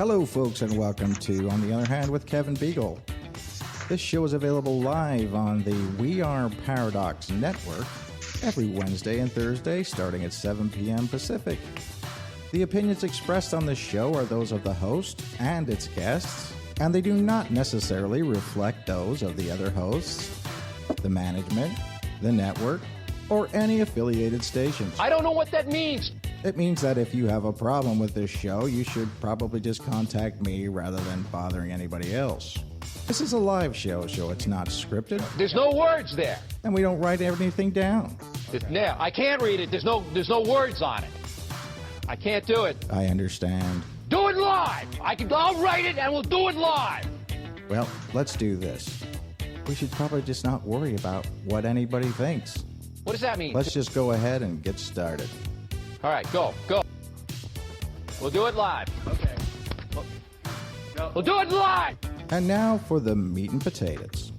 Hello, folks, and welcome to On the Other Hand with Kevin Beegle. This show is available live on the We Are Paradox Network every Wednesday and Thursday starting at 7 p.m. Pacific. The opinions expressed on the show are those of the host and its guests, and they do not necessarily reflect those of the other hosts, the management, the network, or any affiliated stations. I don't know what that means. It means that if you have a problem with this show, you should probably just contact me rather than bothering anybody else. This is a live show, so it's not scripted. There's no words there. And we don't write anything down. Yeah, I can't read it. There's no words on it. I can't do it. I understand. Do it live. I'll write it and we'll do it live. Well, let's do this. We should probably just not worry about what anybody thinks. What does that mean? Let's just go ahead and get started. All right, go. We'll do it live. Okay. We'll do it live. And now for the meat and potatoes.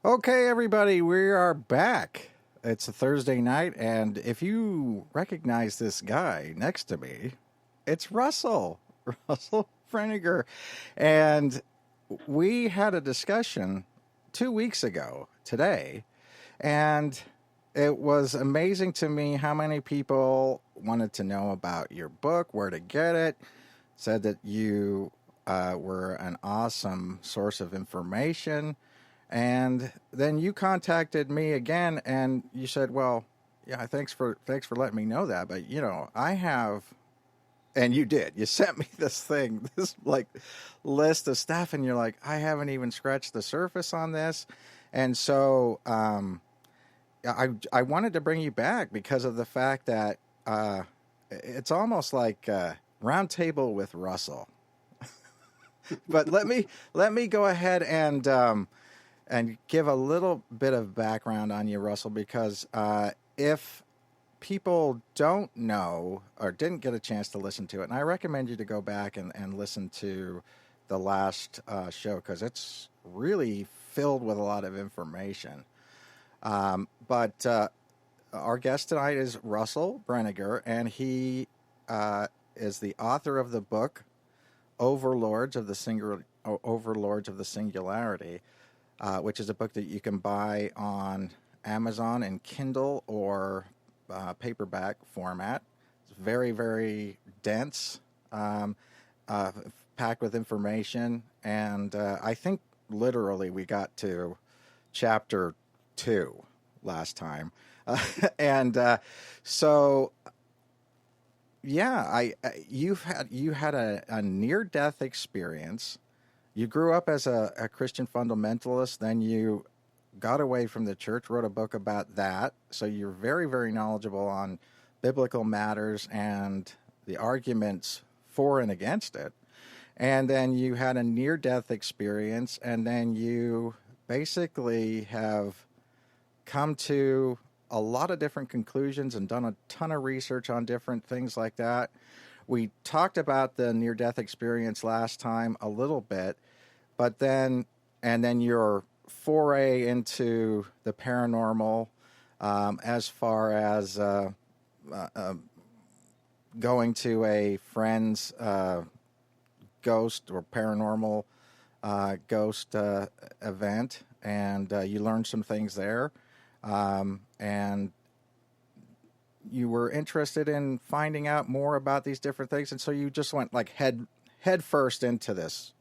Okay, everybody, we are back. It's a Thursday night, and if you recognize this guy next to me, it's Russel Brinegar. And we had a discussion 2 weeks ago today, and it was amazing to me how many people wanted to know about your book, where to get it, said that you were an awesome source of information. And then you contacted me again, and you said, well, yeah, thanks for letting me know that. But, you know, I have, and you did. You sent me this like list of stuff, and you're like, I haven't even scratched the surface on this. And so I wanted to bring you back because of the fact that it's almost like round table with Russell. But let me go ahead and give a little bit of background on you, Russell, because if people don't know or didn't get a chance to listen to it, and I recommend you to go back and listen to the last show because it's really filled with a lot of information. But our guest tonight is Russel Brinegar, and he is the author of the book Overlords of the Singularity, which is a book that you can buy on Amazon in Kindle or paperback format. It's very, very dense, packed with information, and I think literally we got to chapter 2 last time. So yeah, you had a near-death experience. You grew up as a Christian fundamentalist, then you got away from the church, wrote a book about that. So you're very, very knowledgeable on biblical matters and the arguments for and against it. And then you had a near-death experience, and then you basically have come to a lot of different conclusions and done a ton of research on different things like that. We talked about the near-death experience last time a little bit, but then your foray into the paranormal, as far as going to a friend's ghost or paranormal ghost event, and you learned some things there, and you were interested in finding out more about these different things, and so you just went like head first into this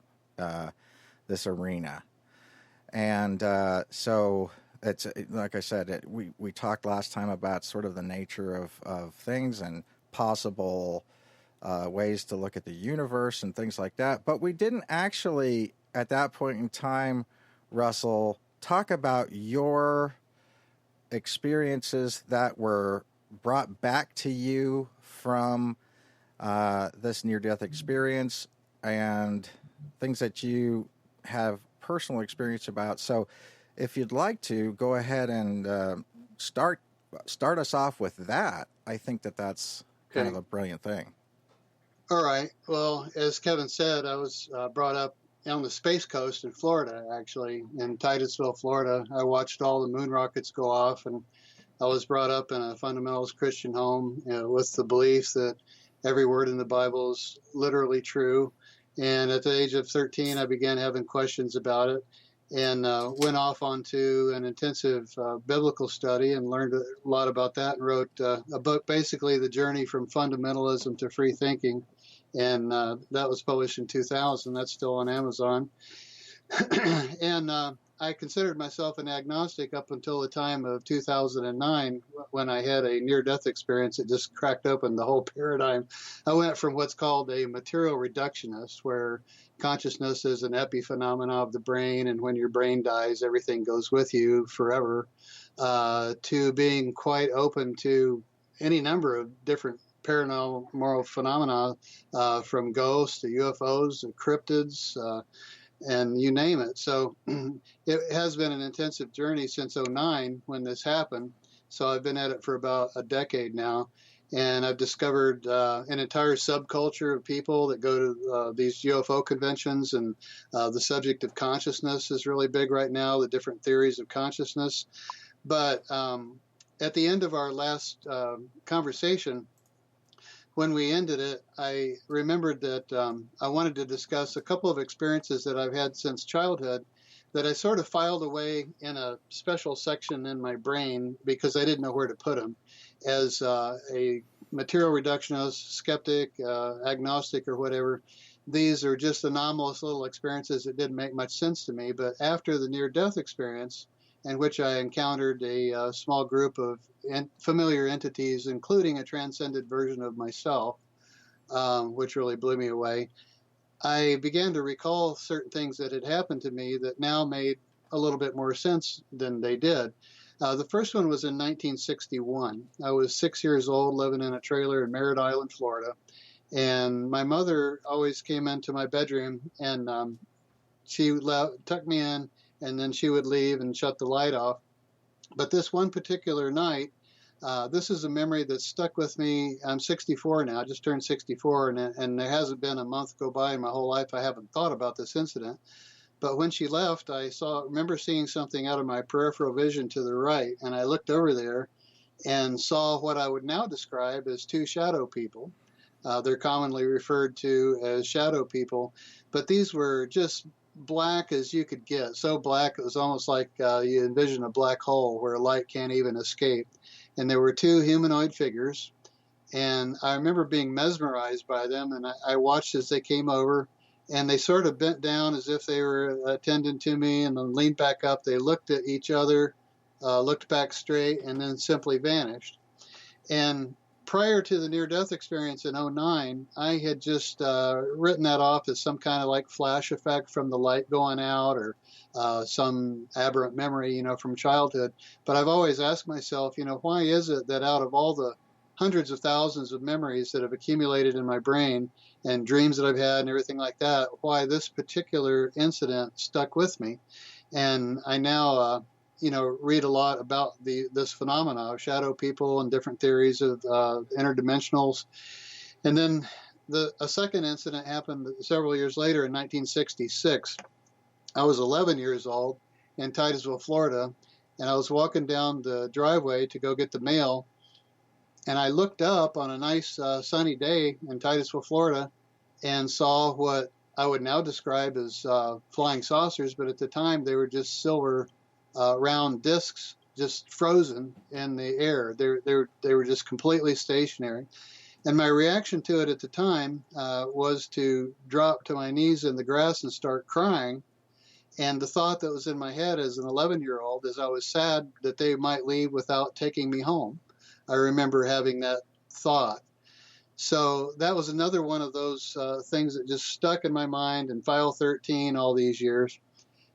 arena. And so it's like I said, we talked last time about sort of the nature of things and possible ways to look at the universe and things like that. But we didn't actually, at that point in time, Russell, talk about your experiences that were brought back to you from this near-death experience and things that you have personal experience about. So if you'd like to go ahead and start us off with that, I think that's kind of a brilliant thing. All right. Well, as Kevin said, I was brought up on the Space Coast in Florida, actually, in Titusville, Florida. I watched all the moon rockets go off and I was brought up in a fundamentalist Christian home, with the belief that every word in the Bible is literally true. And at the age of 13, I began having questions about it, and went off onto an intensive biblical study and learned a lot about that, and wrote a book, basically The Journey from Fundamentalism to Free Thinking. And that was published in 2000. That's still on Amazon. And I considered myself an agnostic up until the time of 2009, when I had a near-death experience that just cracked open the whole paradigm. I went from what's called a material reductionist, where consciousness is an epiphenomena of the brain, and when your brain dies, everything goes with you forever, to being quite open to any number of different paranormal phenomena, from ghosts to UFOs to cryptids, and you name it. So it has been an intensive journey since '09 when this happened. So I've been at it for about a decade now, and I've discovered an entire subculture of people that go to these UFO conventions, and the subject of consciousness is really big right now, the different theories of consciousness. But at the end of our last conversation, when we ended it, I remembered that I wanted to discuss a couple of experiences that I've had since childhood that I sort of filed away in a special section in my brain because I didn't know where to put them. As a material reductionist, skeptic, agnostic, or whatever, these are just anomalous little experiences that didn't make much sense to me. But after the near-death experience, in which I encountered a small group of familiar entities, including a transcended version of myself, which really blew me away, I began to recall certain things that had happened to me that now made a little bit more sense than they did. The first one was in 1961. I was 6 years old, living in a trailer in Merritt Island, Florida. And my mother always came into my bedroom, and she tucked me in, and then she would leave and shut the light off. But this one particular night, this is a memory that stuck with me. I'm 64 now, just turned 64, and there hasn't been a month go by in my whole life I haven't thought about this incident. But when she left, I remember seeing something out of my peripheral vision to the right, and I looked over there and saw what I would now describe as two shadow people. They're commonly referred to as shadow people, but these were just black as you could get, so black it was almost like you envision a black hole where light can't even escape. And there were two humanoid figures, and I remember being mesmerized by them, and I watched as they came over, and they sort of bent down as if they were attending to me, and then leaned back up. They looked at each other, looked back straight, and then simply vanished. And prior to the near-death experience in '09, I had just written that off as some kind of like flash effect from the light going out, or some aberrant memory, from childhood. But I've always asked myself, why is it that out of all the hundreds of thousands of memories that have accumulated in my brain and dreams that I've had and everything like that, why this particular incident stuck with me? And I now read a lot about this phenomena of shadow people and different theories of interdimensionals. And then a second incident happened several years later in 1966. I was 11 years old in Titusville, Florida, and I was walking down the driveway to go get the mail, and I looked up on a nice sunny day in Titusville, Florida, and saw what I would now describe as flying saucers, but at the time they were just silver round discs, just frozen in the air. They were just completely stationary. And my reaction to it at the time was to drop to my knees in the grass and start crying. And the thought that was in my head as an 11-year-old is I was sad that they might leave without taking me home. I remember having that thought. So that was another one of those things that just stuck in my mind in File 13 all these years.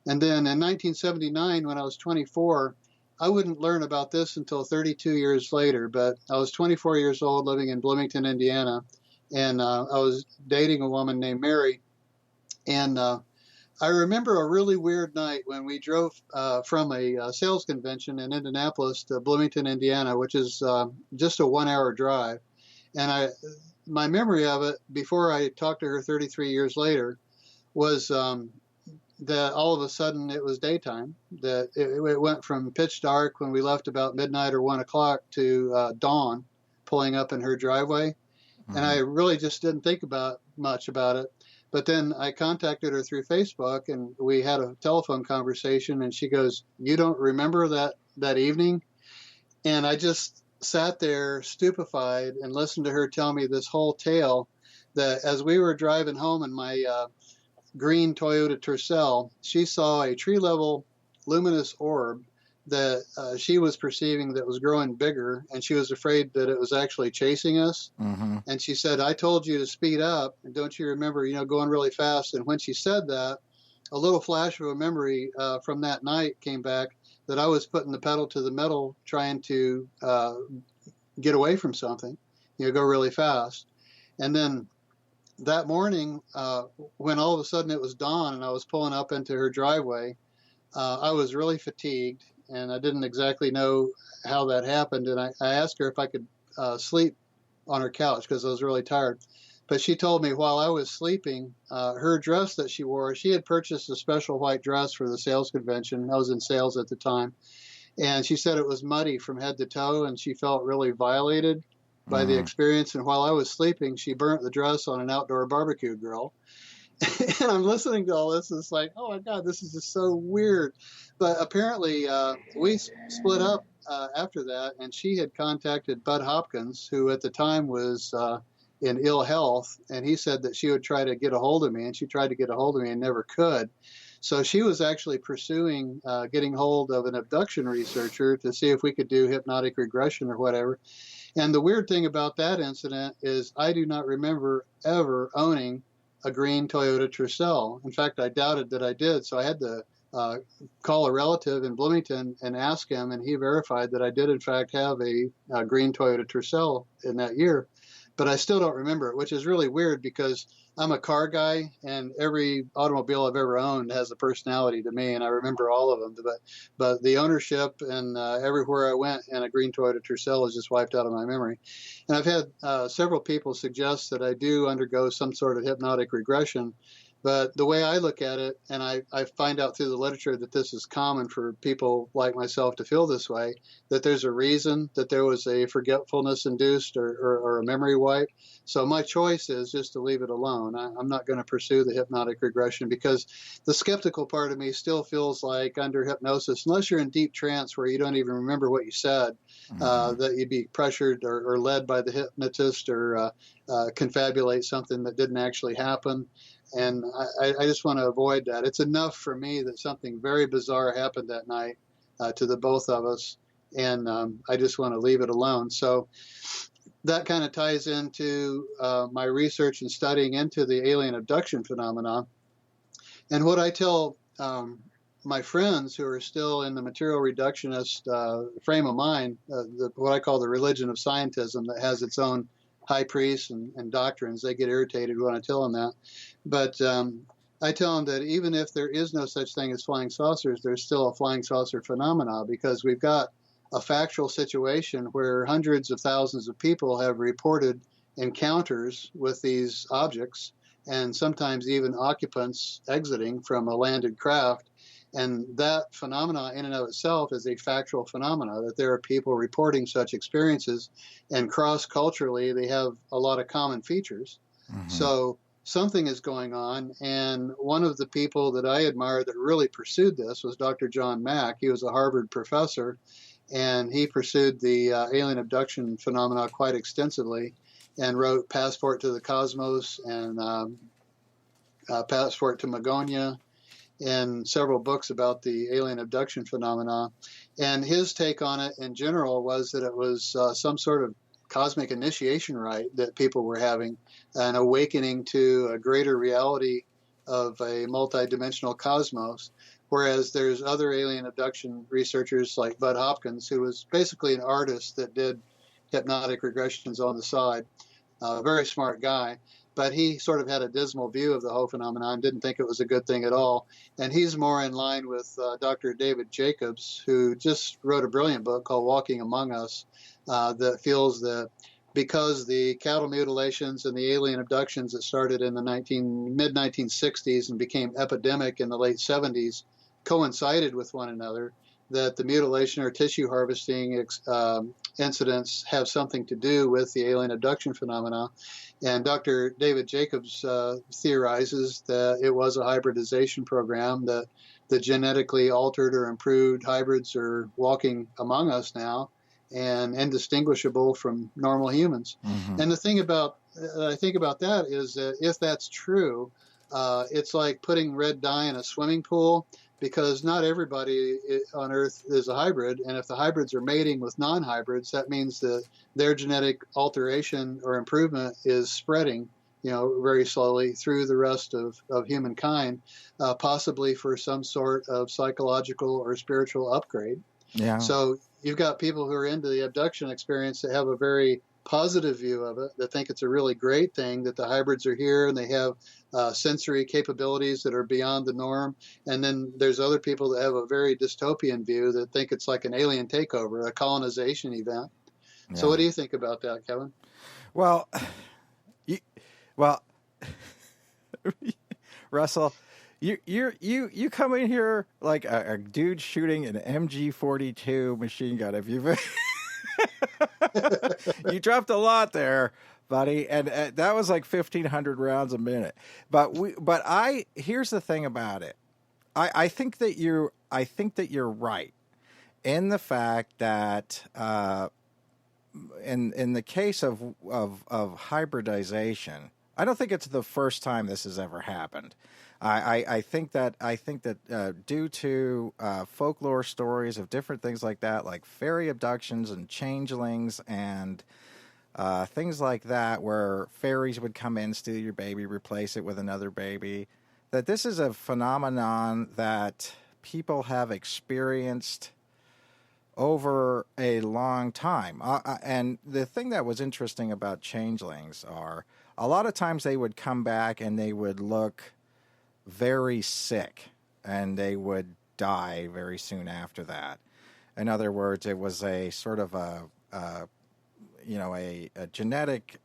And then in 1979, when I was 24, I wouldn't learn about this until 32 years later, but I was 24 years old living in Bloomington, Indiana, and I was dating a woman named Mary. And I remember a really weird night when we drove from a sales convention in Indianapolis to Bloomington, Indiana, which is just a 1-hour drive. And my memory of it, before I talked to her 33 years later, was that all of a sudden it was daytime, that it went from pitch dark when we left about midnight or 1 o'clock to dawn pulling up in her driveway. And I really just didn't think much about it. But then I contacted her through Facebook, and we had a telephone conversation, and she goes, "You don't remember that evening?" And I just sat there stupefied and listened to her tell me this whole tale, that as we were driving home in my green Toyota Tercel, she saw a tree-level luminous orb that she was perceiving that was growing bigger, and she was afraid that it was actually chasing us. And she said, "I told you to speed up, and don't you remember, going really fast?" And when she said that, a little flash of a memory from that night came back, that I was putting the pedal to the metal trying to get away from something, go really fast. And then that morning, when all of a sudden it was dawn and I was pulling up into her driveway, I was really fatigued, and I didn't exactly know how that happened. And I asked her if I could sleep on her couch because I was really tired. But she told me while I was sleeping, her dress that she wore, she had purchased a special white dress for the sales convention. I was in sales at the time. And she said it was muddy from head to toe, and she felt really violated by the experience. And while I was sleeping, she burnt the dress on an outdoor barbecue grill. And I'm listening to all this, and it's like, oh my God, this is just so weird. But apparently we split up after that, and she had contacted Bud Hopkins, who at the time was in ill health, and he said that she would try to get a hold of me, and she tried to get a hold of me and never could. So she was actually pursuing getting hold of an abduction researcher to see if we could do hypnotic regression or whatever. And the weird thing about that incident is I do not remember ever owning a green Toyota Tercel. In fact, I doubted that I did. So I had to call a relative in Bloomington and ask him, and he verified that I did, in fact, have a green Toyota Tercel in that year. But I still don't remember it, which is really weird because I'm a car guy, and every automobile I've ever owned has a personality to me, and I remember all of them. But the ownership and everywhere I went in a green Toyota Tercel is just wiped out of my memory. And I've had several people suggest that I do undergo some sort of hypnotic regression. But the way I look at it, and I find out through the literature that this is common for people like myself to feel this way, that there's a reason that there was a forgetfulness induced or a memory wipe. So my choice is just to leave it alone. I'm not going to pursue the hypnotic regression because the skeptical part of me still feels like under hypnosis, unless you're in deep trance where you don't even remember what you said, that you'd be pressured or led by the hypnotist or confabulate something that didn't actually happen. And I just want to avoid that. It's enough for me that something very bizarre happened that night to the both of us, and I just want to leave it alone. So that kind of ties into my research and studying into the alien abduction phenomena. And what I tell my friends who are still in the material reductionist frame of mind, what I call the religion of scientism that has its own high priests and doctrines, they get irritated when I tell them that. But I tell them that even if there is no such thing as flying saucers, there's still a flying saucer phenomena, because we've got a factual situation where hundreds of thousands of people have reported encounters with these objects, and sometimes even occupants exiting from a landed craft. And that phenomena in and of itself is a factual phenomena, that there are people reporting such experiences, and cross-culturally they have a lot of common features. So something is going on, and one of the people that I admired that really pursued this was Dr. John Mack. He was a Harvard professor, and he pursued the alien abduction phenomena quite extensively and wrote Passport to the Cosmos and Passport to Magonia, and several books about the alien abduction phenomena. And his take on it in general was that it was some sort of cosmic initiation rite that people were having, an awakening to a greater reality of a multidimensional cosmos. Whereas there's other alien abduction researchers like Bud Hopkins, who was basically an artist that did hypnotic regressions on the side, a very smart guy. But he sort of had a dismal view of the whole phenomenon, didn't think it was a good thing at all. And he's more in line with Dr. David Jacobs, who just wrote a brilliant book called Walking Among Us, that feels that because the cattle mutilations and the alien abductions that started in the mid 1960s and became epidemic in the late 70s coincided with one another, that the mutilation or tissue harvesting incidents have something to do with the alien abduction phenomena. And Dr. David Jacobs theorizes that it was a hybridization program, that the genetically altered or improved hybrids are walking among us now and indistinguishable from normal humans. Mm-hmm. And the thing about I think about that is that if that's true, it's like putting red dye in a swimming pool, because not everybody on Earth is a hybrid. And if the hybrids are mating with non-hybrids, that means that their genetic alteration or improvement is spreading, very slowly through the rest of humankind, possibly for some sort of psychological or spiritual upgrade. Yeah. So you've got people who are into the abduction experience that have a very positive view of it, that think it's a really great thing that the hybrids are here and they have sensory capabilities that are beyond the norm. And then there's other people that have a very dystopian view that think it's like an alien takeover, a colonization event. Yeah. So what do you think about that, Kevin? Well, Russell, you come in here like a dude shooting an MG-42 machine gun. If you've you dropped a lot there, buddy, and that was like 1,500 rounds a minute. But here's the thing about it. I think that you're right in the fact that in the case of hybridization, I don't think it's the first time this has ever happened. I think that due to folklore stories of different things like that, like fairy abductions and changelings and things like that, where fairies would come in, steal your baby, replace it with another baby, that this is a phenomenon that people have experienced over a long time. And the thing that was interesting about changelings are a lot of times they would come back and they would look very sick and they would die very soon after that. In other words, it was a sort of a genetic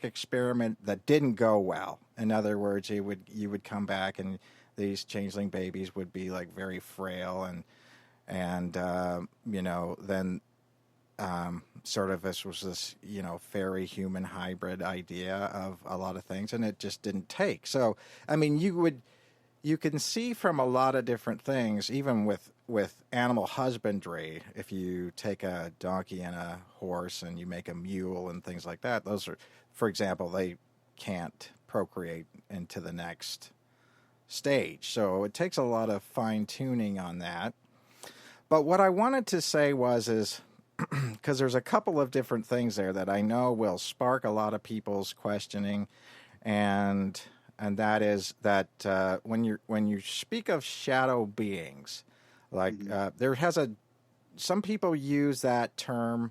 experiment that didn't go well. In other words, you would come back and these changeling babies would be like very frail and then sort of this was this fairy human hybrid idea of a lot of things, and it just didn't take. So I mean, you can see from a lot of different things, even with animal husbandry, if you take a donkey and a horse and you make a mule and things like that, those are, for example, they can't procreate into the next stage. So it takes a lot of fine tuning on that. But what I wanted to say is because there's a couple of different things there that I know will spark a lot of people's questioning, and that is that when you speak of shadow beings, like some people use that term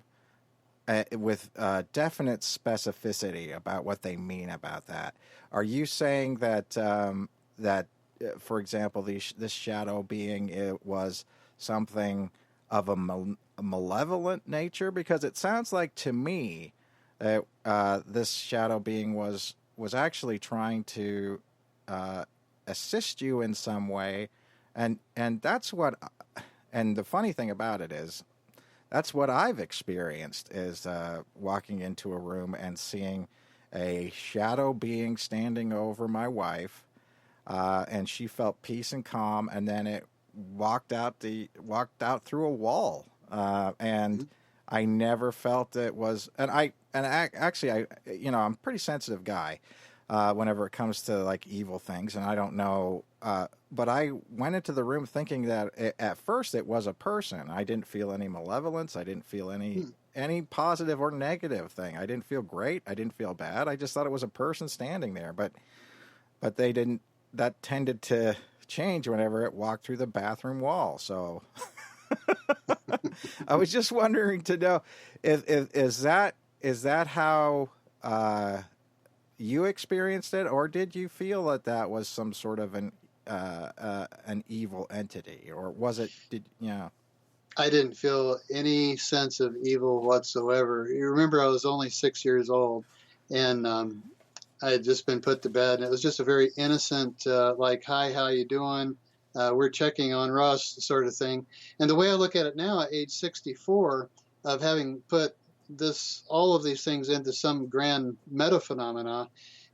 with definite specificity about what they mean about that. Are you saying that for example, this shadow being, it was something of a malevolent nature? Because it sounds like to me that this shadow being was actually trying to assist you in some way, and that's what. And the funny thing about it is, that's what I've experienced, is walking into a room and seeing a shadow being standing over my wife, and she felt peace and calm, and then it walked out through a wall, and I never felt it was. And actually, I'm a pretty sensitive guy whenever it comes to like evil things, and I don't know. But I went into the room thinking that at first it was a person. I didn't feel any malevolence. I didn't feel any positive or negative thing. I didn't feel great. I didn't feel bad. I just thought it was a person standing there. But they didn't. That tended to change whenever it walked through the bathroom wall. So I was just wondering to know if is that how you experienced it, or did you feel that was some sort of an evil entity, or was it? I didn't feel any sense of evil whatsoever. You remember, I was only 6 years old, and I had just been put to bed, and it was just a very innocent, like, "Hi, how you doing? We're checking on Russ," sort of thing. And the way I look at it now, at age 64, of having put all of these things into some grand meta phenomena,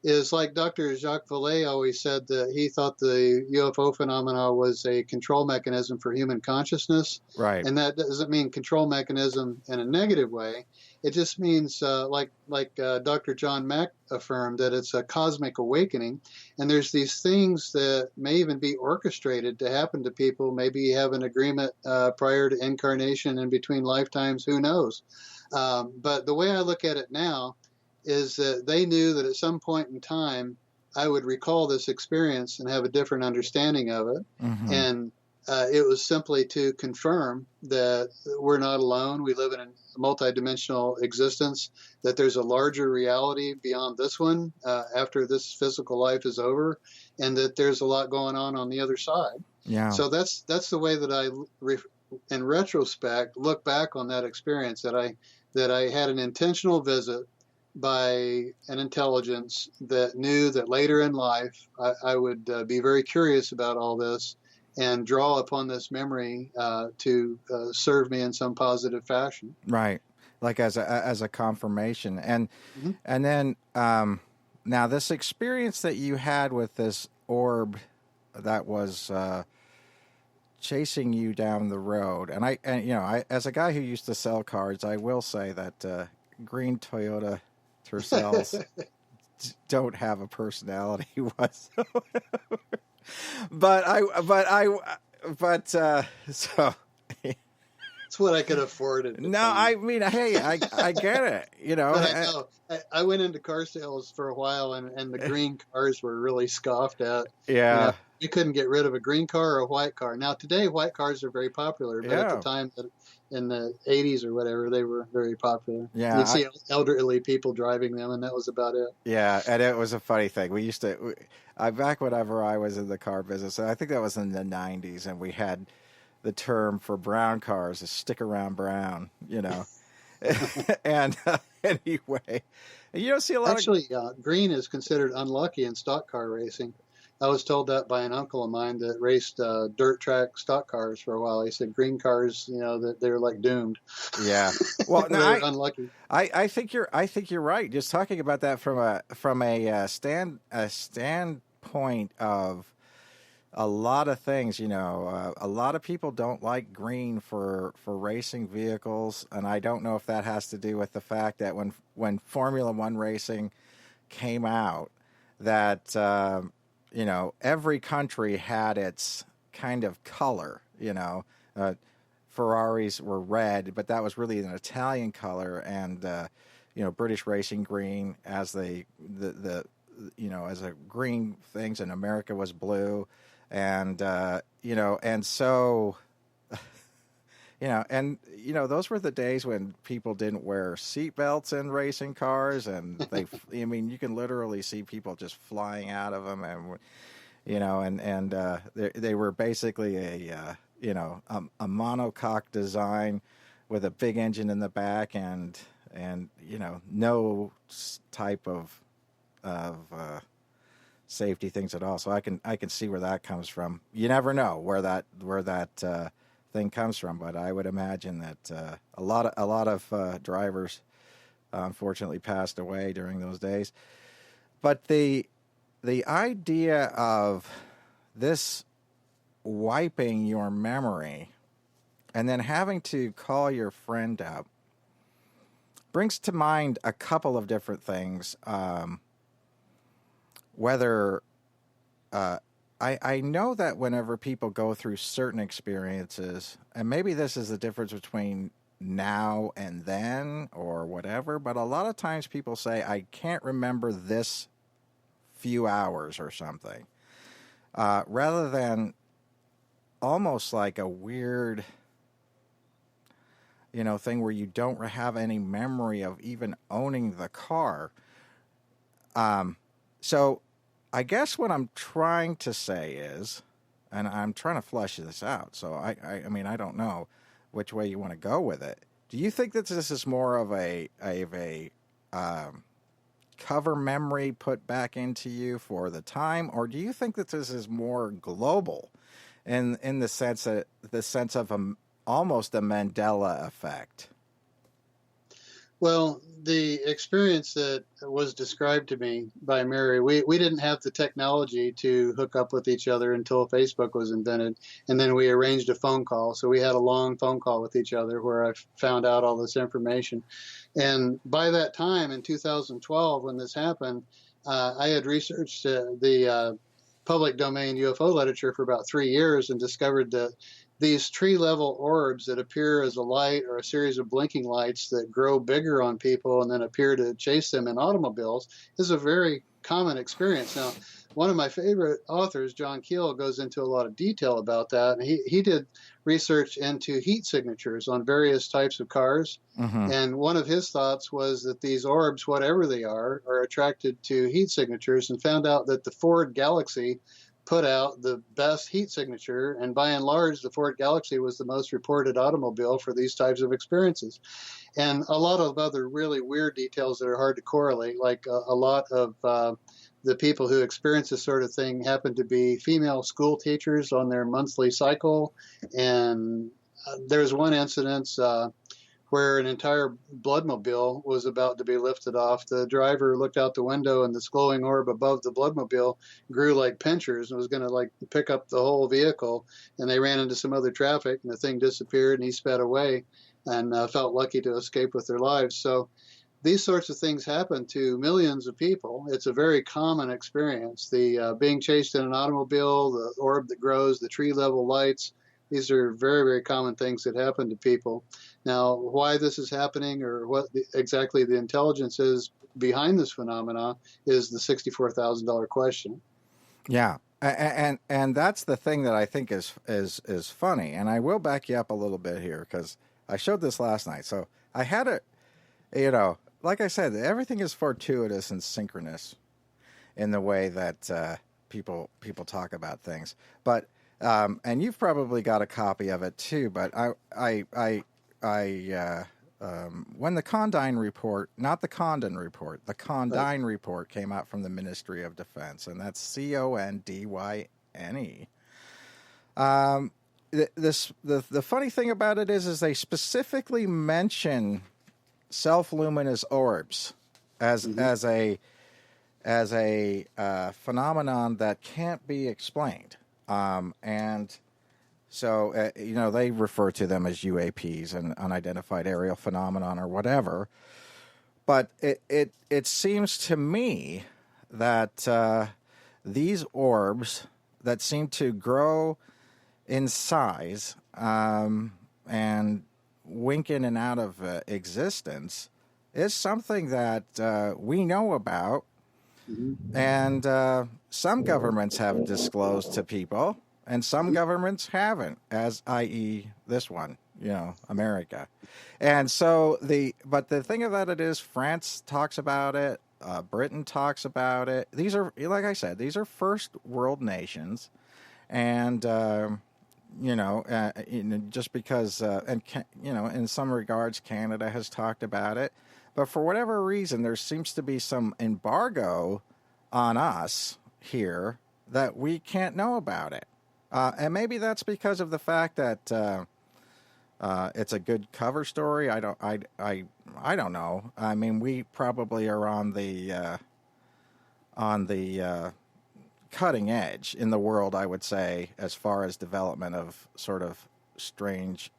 is like Dr. Jacques Vallée always said, that he thought the UFO phenomena was a control mechanism for human consciousness. Right. And that doesn't mean control mechanism in a negative way. It just means, like Dr. John Mack affirmed, that it's a cosmic awakening. And there's these things that may even be orchestrated to happen to people. Maybe you have an agreement prior to incarnation and between lifetimes, who knows? But the way I look at it now is that they knew that at some point in time I would recall this experience and have a different understanding of it. Mm-hmm. And it was simply to confirm that we're not alone. We live in a multidimensional existence, that there's a larger reality beyond this one after this physical life is over, and that there's a lot going on the other side. Yeah. So that's the way that I, in retrospect, look back on that experience, that I had an intentional visit by an intelligence that knew that later in life I would be very curious about all this and draw upon this memory to serve me in some positive fashion. Right. Like as a confirmation. And Mm-hmm. and then now this experience that you had with this orb that was chasing you down the road. And I as a guy who used to sell cards, I will say that green Toyota Tercels don't have a personality whatsoever. So It's what I could afford it. no, I mean, hey, I get it, you know. But I know. I went into car sales for a while, and the green cars were really scoffed at. Yeah. You know, you couldn't get rid of a green car or a white car. Now, today, white cars are very popular, but at Yeah. the time, in the 80s or whatever, they were very popular. Yeah, You'd see elderly people driving them, and that was about it. Yeah, and it was a funny thing. We used to, back whenever I was in the car business, I think that was in the 90s, and we had the term for brown cars is stick around brown, you know. And anyway, you don't see a lot Actually, green is considered unlucky in stock car racing. I was told that by an uncle of mine that raced dirt track stock cars for a while. He said green cars, you know, that they're like doomed. Yeah. Well, no, they're unlucky. I think you're right. Just talking about that from a standpoint of a lot of things, you know, a lot of people don't like green for racing vehicles, and I don't know if that has to do with the fact that when Formula One racing came out, that you know, every country had its kind of color. You know, Ferraris were red, but that was really an Italian color, and you know, British racing green as the you know, as a green things, and America was blue. And, you know, and so, you know, those were the days when people didn't wear seatbelts in racing cars. And I mean, you can literally see people just flying out of them. And, you know, and they were basically a monocoque design with a big engine in the back and, you know, no type of safety things at all. So I can see where that comes from. You never know where that thing comes from, but I would imagine that a lot of drivers unfortunately passed away during those days. But the idea of this wiping your memory and then having to call your friend up brings to mind a couple of different things. Whether I know that whenever people go through certain experiences, and maybe this is the difference between now and then or whatever, but a lot of times people say, I can't remember this few hours or something, rather than almost like a weird, you know, thing where you don't have any memory of even owning the car. So I guess what I'm trying to say is, and I'm trying to flesh this out, so I mean, I don't know, which way you want to go with it. Do you think that this is more of a cover memory put back into you for the time, or do you think that this is more global in the sense of almost a Mandela effect? Well, the experience that was described to me by Mary, we didn't have the technology to hook up with each other until Facebook was invented. And then we arranged a phone call. So we had a long phone call with each other where I found out all this information. And by that time in 2012, when this happened, I had researched the public domain UFO literature for about 3 years and discovered that these tree-level orbs that appear as a light or a series of blinking lights that grow bigger on people and then appear to chase them in automobiles is a very common experience. Now, one of my favorite authors, John Keel, goes into a lot of detail about that. And he did research into heat signatures on various types of cars. Mm-hmm. And one of his thoughts was that these orbs, whatever they are attracted to heat signatures, and found out that the Ford Galaxy put out the best heat signature, and by and large, the Ford Galaxy was the most reported automobile for these types of experiences. And a lot of other really weird details that are hard to correlate, like a lot of the people who experience this sort of thing happen to be female school teachers on their monthly cycle. And there's one incident where an entire bloodmobile was about to be lifted off. The driver looked out the window and this glowing orb above the bloodmobile grew like pinchers and was going to like pick up the whole vehicle. And they ran into some other traffic and the thing disappeared and he sped away and felt lucky to escape with their lives. So these sorts of things happen to millions of people. It's a very common experience. The being chased in an automobile, the orb that grows, the tree level lights. These are very, very common things that happen to people. Now, why this is happening or what exactly the intelligence is behind this phenomena is the $64,000 question. Yeah, and that's the thing that I think is funny. And I will back you up a little bit here because I showed this last night. So I had it, like I said, everything is fortuitous and synchronous in the way that people talk about things. But and you've probably got a copy of it too. But when the Condine report, not the Condon report, the Condine report came out from the Ministry of Defense, and that's CONDYNE. The funny thing about it is they specifically mention self-luminous orbs as a phenomenon that can't be explained. And so, they refer to them as UAPs and unidentified aerial phenomenon or whatever. But it seems to me that these orbs that seem to grow in size and wink in and out of existence is something that we know about. Mm-hmm. And some governments have disclosed to people, and some governments haven't, as i.e. this one, America. And so but the thing about it is France talks about it, Britain talks about it. These are, like I said, these are first world nations. And, just because, in some regards, Canada has talked about it. But for whatever reason, there seems to be some embargo on us here that we can't know about it. And maybe that's because of the fact that it's a good cover story. I don't know. I mean, we probably are on the cutting edge in the world, I would say, as far as development of sort of strange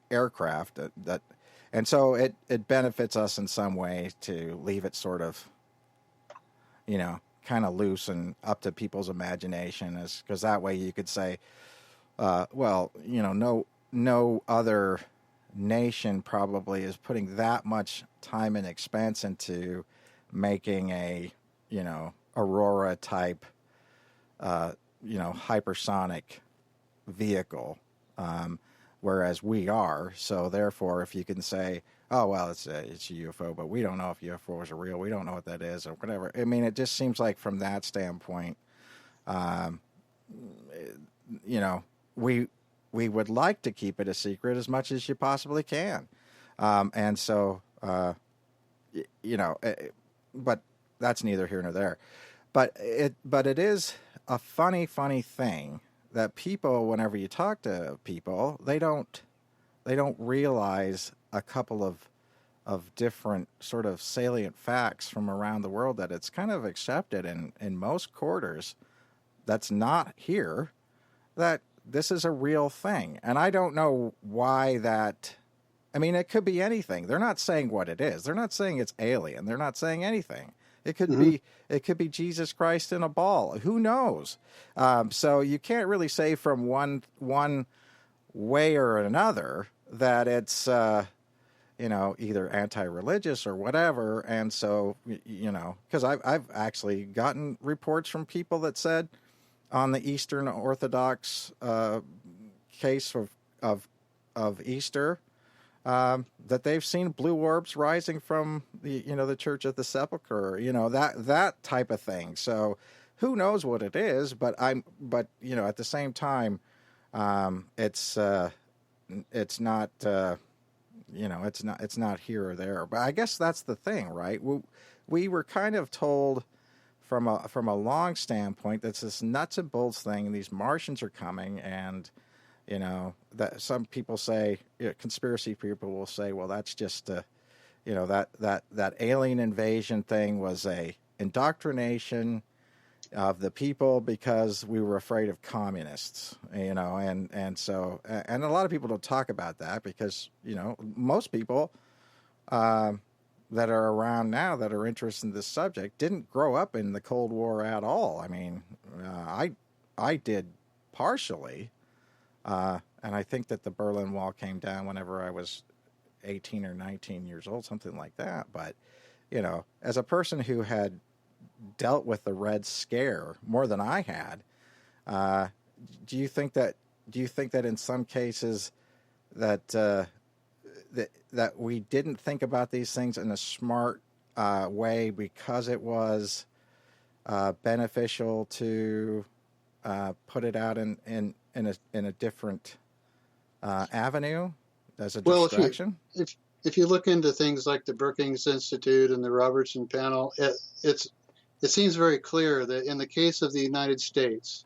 aircraft that and so it benefits us in some way to leave it sort of, kind of loose and up to people's imagination, because that way you could say, no other nation probably is putting that much time and expense into making a, Aurora type, hypersonic vehicle, whereas we are. So therefore, if you can say, oh, well, it's a UFO, but we don't know if UFOs are real. We don't know what that is or whatever. I mean, it just seems like from that standpoint, we we would like to keep it a secret as much as you possibly can. And so, but that's neither here nor there. But it is a funny thing that people, whenever you talk to people, they don't realize a couple of different sort of salient facts from around the world that it's kind of accepted in most quarters that's not here, that this is a real thing. And I don't know why that. I mean, it could be anything. They're not saying what it is. They're not saying it's alien. They're not saying anything. It could be Jesus Christ in a ball. Who knows? So you can't really say from one way or another that it's either anti-religious or whatever. And so because I've actually gotten reports from people that said on the Eastern Orthodox case of Easter. That they've seen blue orbs rising from the Church of the Sepulchre, that type of thing. So who knows what it is, but at the same time, it's not here or there. But I guess that's the thing, right? We were kind of told from a long standpoint that's this nuts and bolts thing. These Martians are coming, and that some people say, conspiracy people will say, well, that's just that alien invasion thing was a indoctrination of the people because we were afraid of communists, and so a lot of people don't talk about that because most people that are around now that are interested in this subject didn't grow up in the Cold War at all. I mean, I did partially. And I think that the Berlin Wall came down whenever I was 18 or 19 years old, something like that. But, as a person who had dealt with the Red Scare more than I had, do you think that in some cases that we didn't think about these things in a smart way because it was beneficial to put it out in a different avenue as a distraction? Well, if you look into things like the Brookings Institute and the Robertson panel, it seems very clear that in the case of the United States,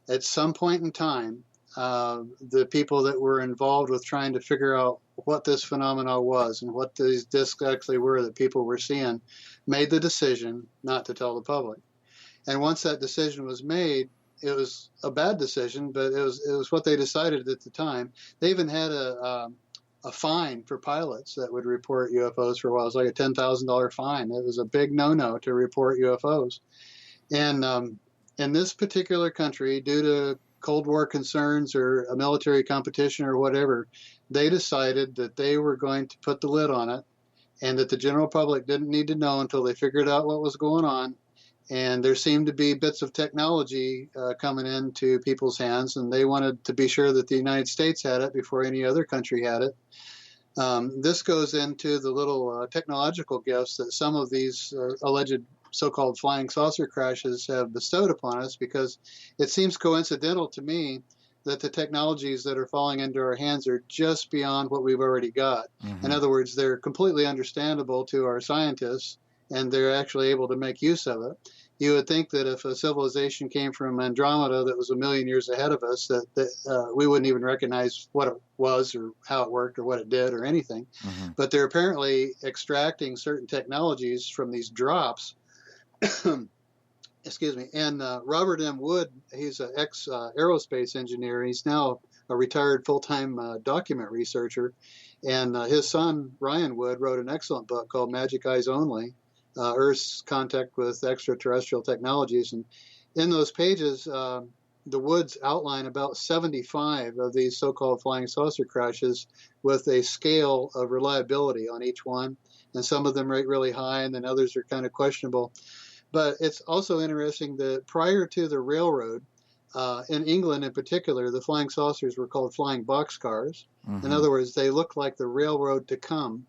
at some point in time, the people that were involved with trying to figure out what this phenomenon was and what these discs actually were that people were seeing, made the decision not to tell the public. And once that decision was made, it was a bad decision, but it was what they decided at the time. They even had a fine for pilots that would report UFOs for a while. It was like a $10,000 fine. It was a big no-no to report UFOs. And in this particular country, due to Cold War concerns or a military competition or whatever, they decided that they were going to put the lid on it and that the general public didn't need to know until they figured out what was going on. And there seemed to be bits of technology coming into people's hands, and they wanted to be sure that the United States had it before any other country had it. This goes into the little technological gifts that some of these alleged so-called flying saucer crashes have bestowed upon us, because it seems coincidental to me that the technologies that are falling into our hands are just beyond what we've already got. Mm-hmm. In other words, they're completely understandable to our scientists, and they're actually able to make use of it. You would think that if a civilization came from Andromeda that was 1 million years ahead of us, that we wouldn't even recognize what it was or how it worked or what it did or anything. Mm-hmm. But they're apparently extracting certain technologies from these drops. Excuse me. And Robert M. Wood, he's an ex-aerospace engineer. He's now a retired full-time document researcher. And his son, Ryan Wood, wrote an excellent book called Magic Eyes Only, Earth's Contact with Extraterrestrial Technologies. And in those pages, the Woods outline about 75 of these so-called flying saucer crashes with a scale of reliability on each one. And some of them rate really high, and then others are kind of questionable. But it's also interesting that prior to the railroad, in England in particular, the flying saucers were called flying boxcars. Mm-hmm. In other words, they looked like the railroad to come.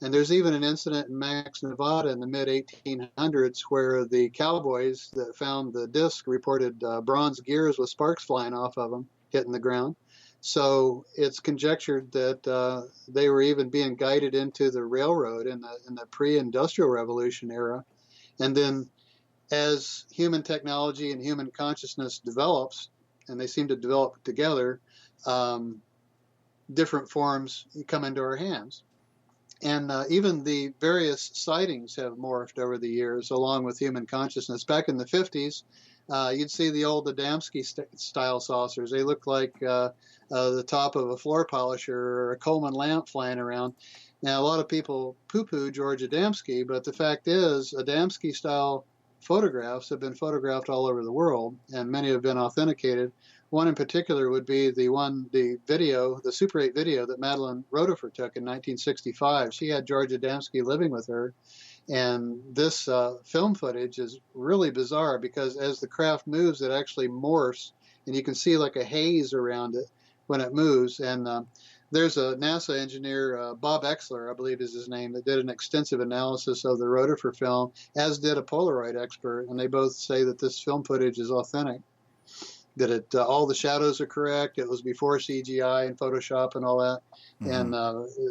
And there's even an incident in Max, Nevada in the mid-1800s where the cowboys that found the disc reported bronze gears with sparks flying off of them, hitting the ground. So it's conjectured that they were even being guided into the railroad in the pre-industrial revolution era. And then as human technology and human consciousness develops, and they seem to develop together, different forms come into our hands. And even the various sightings have morphed over the years along with human consciousness. Back in the 50s, you'd see the old Adamski style saucers. They look like the top of a floor polisher or a Coleman lamp flying around. Now, a lot of people poo-poo George Adamski, but the fact is Adamski style photographs have been photographed all over the world, and many have been authenticated. One in particular would be the video, the Super 8 video that Madeline Rotifer took in 1965. She had George Adamski living with her, and this film footage is really bizarre because as the craft moves, it actually morphs, and you can see like a haze around it when it moves. And there's a NASA engineer, Bob Exler, I believe is his name, that did an extensive analysis of the Rotifer film, as did a Polaroid expert, and they both say that this film footage is authentic, that all the shadows are correct. It was before CGI and Photoshop and all that, and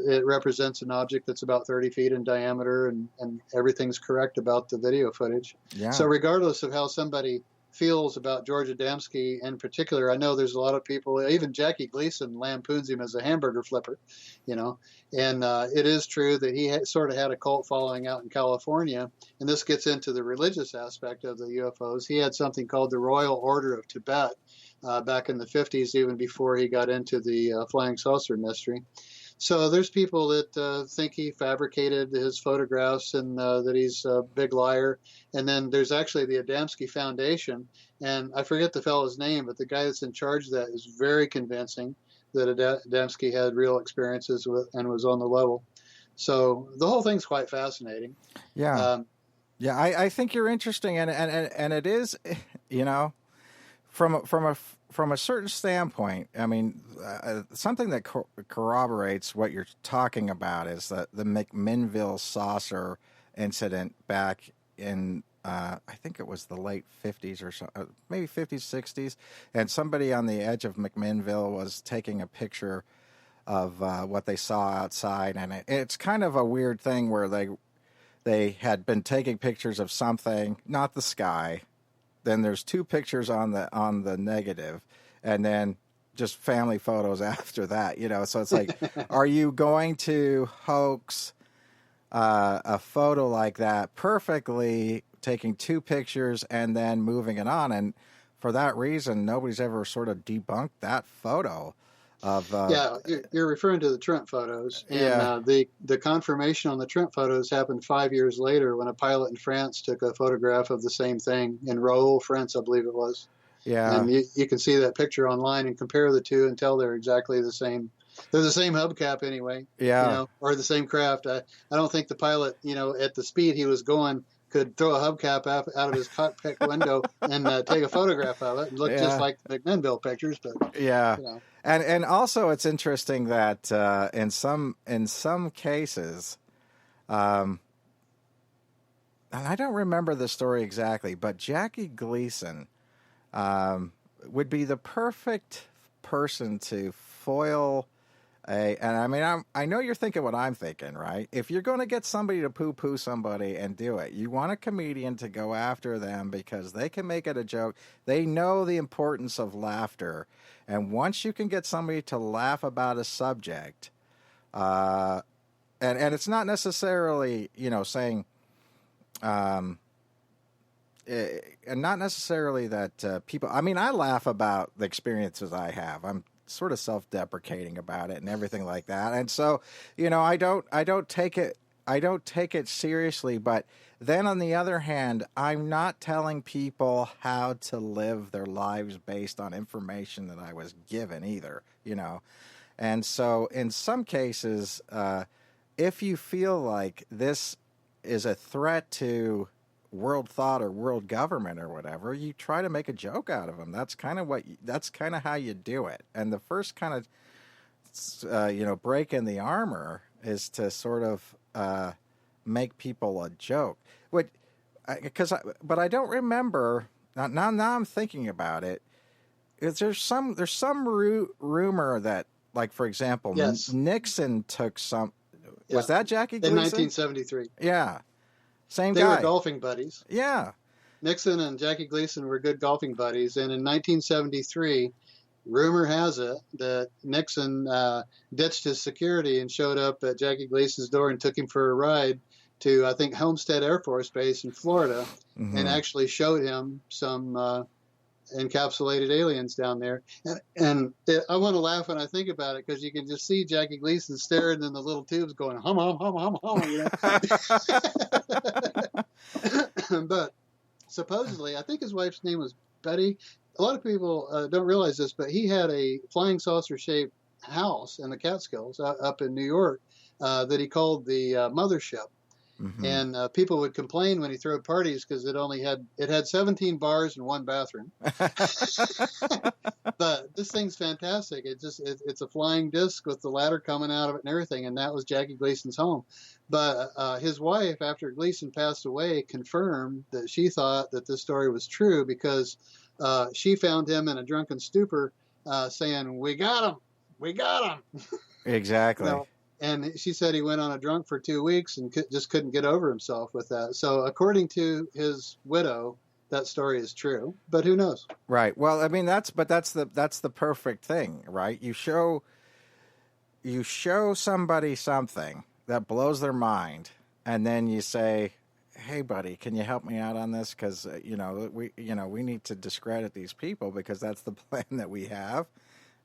it represents an object that's about 30 feet in diameter, and everything's correct about the video footage. Yeah. So regardless of how somebody feels about George Adamski in particular, I know there's a lot of people, even Jackie Gleason lampoons him as a hamburger flipper, and it is true that he sort of had a cult following out in California, and this gets into the religious aspect of the UFOs. He had something called the Royal Order of Tibet back in the 50s, even before he got into the flying saucer mystery. So there's people that think he fabricated his photographs and that he's a big liar. And then there's actually the Adamski Foundation. And I forget the fellow's name, but the guy that's in charge of that is very convincing that Adamski had real experiences with and was on the level. So the whole thing's quite fascinating. Yeah. I think you're interesting. And it is, from a certain standpoint, I mean, something that corroborates what you're talking about is the McMinnville saucer incident back in, I think it was the late 50s or so, maybe 50s, 60s. And somebody on the edge of McMinnville was taking a picture of what they saw outside. And it's kind of a weird thing where they had been taking pictures of something, not the sky. Then there's two pictures on the negative, and then just family photos after that. So it's like, are you going to hoax a photo like that perfectly, taking two pictures and then moving it on? And for that reason, nobody's ever sort of debunked that photo. You're referring to the Trent photos, and the confirmation on the Trent photos happened 5 years later when a pilot in France took a photograph of the same thing in Russel, France, I believe it was. Yeah, and you can see that picture online and compare the two and tell they're exactly the same. They're the same hubcap anyway. Yeah, or the same craft. I don't think the pilot, at the speed he was going, could throw a hubcap out of his cockpit window and take a photograph of it and look just like the McMinnville pictures. But and also it's interesting that in some cases, and I don't remember the story exactly, but Jackie Gleason would be the perfect person to foil and I mean, I know you're thinking what I'm thinking, right? If you're going to get somebody to poo-poo somebody and do it, you want a comedian to go after them because they can make it a joke. They know the importance of laughter. And once you can get somebody to laugh about a subject, and it's not necessarily, saying, and not necessarily that people, I mean, I laugh about the experiences I have. I'm sort of self-deprecating about it and everything like that. And so, I don't take it seriously, but then on the other hand, I'm not telling people how to live their lives based on information that I was given either, And so in some cases, if you feel like this is a threat to world thought or world government or whatever, you try to make a joke out of them. That's kind of how you do it. And the first kind of, break in the armor is to sort of make people a joke. But I don't remember. Now I'm thinking about it. there's some rumor that, like, for example, Yes. Nixon took some. Yeah. Was that Jackie Gleason? In 1973. Yeah, same They guy. were golfing buddies. Yeah. Nixon and Jackie Gleason were good golfing buddies, and in 1973, rumor has it that Nixon ditched his security and showed up at Jackie Gleason's door and took him for a ride to, I think, Homestead Air Force Base in Florida, and actually showed him some encapsulated aliens down there. I want to laugh when I think about it, because you can just see Jackie Gleason staring in the little tubes going, hum, hum, hum, hum, hum, you know? But supposedly, I think his wife's name was Betty. A lot of people don't realize this, but he had a flying saucer-shaped house in the Catskills up in New York that he called the Mothership. And people would complain when he threw parties because it had 17 bars and one bathroom. But this thing's fantastic. It's a flying disc with the ladder coming out of it and everything, and that was Jackie Gleason's home. But his wife, after Gleason passed away, confirmed that she thought that this story was true, because she found him in a drunken stupor saying, "We got him, we got him." Exactly. You know, and she said he went on a drunk for 2 weeks and just couldn't get over himself with that. So according to his widow, that story is true, but who knows? Right. Well, I mean, that's the perfect thing, right? You show somebody something that blows their mind, and then you say, "Hey, buddy, can you help me out on this? Because we need to discredit these people because that's the plan that we have."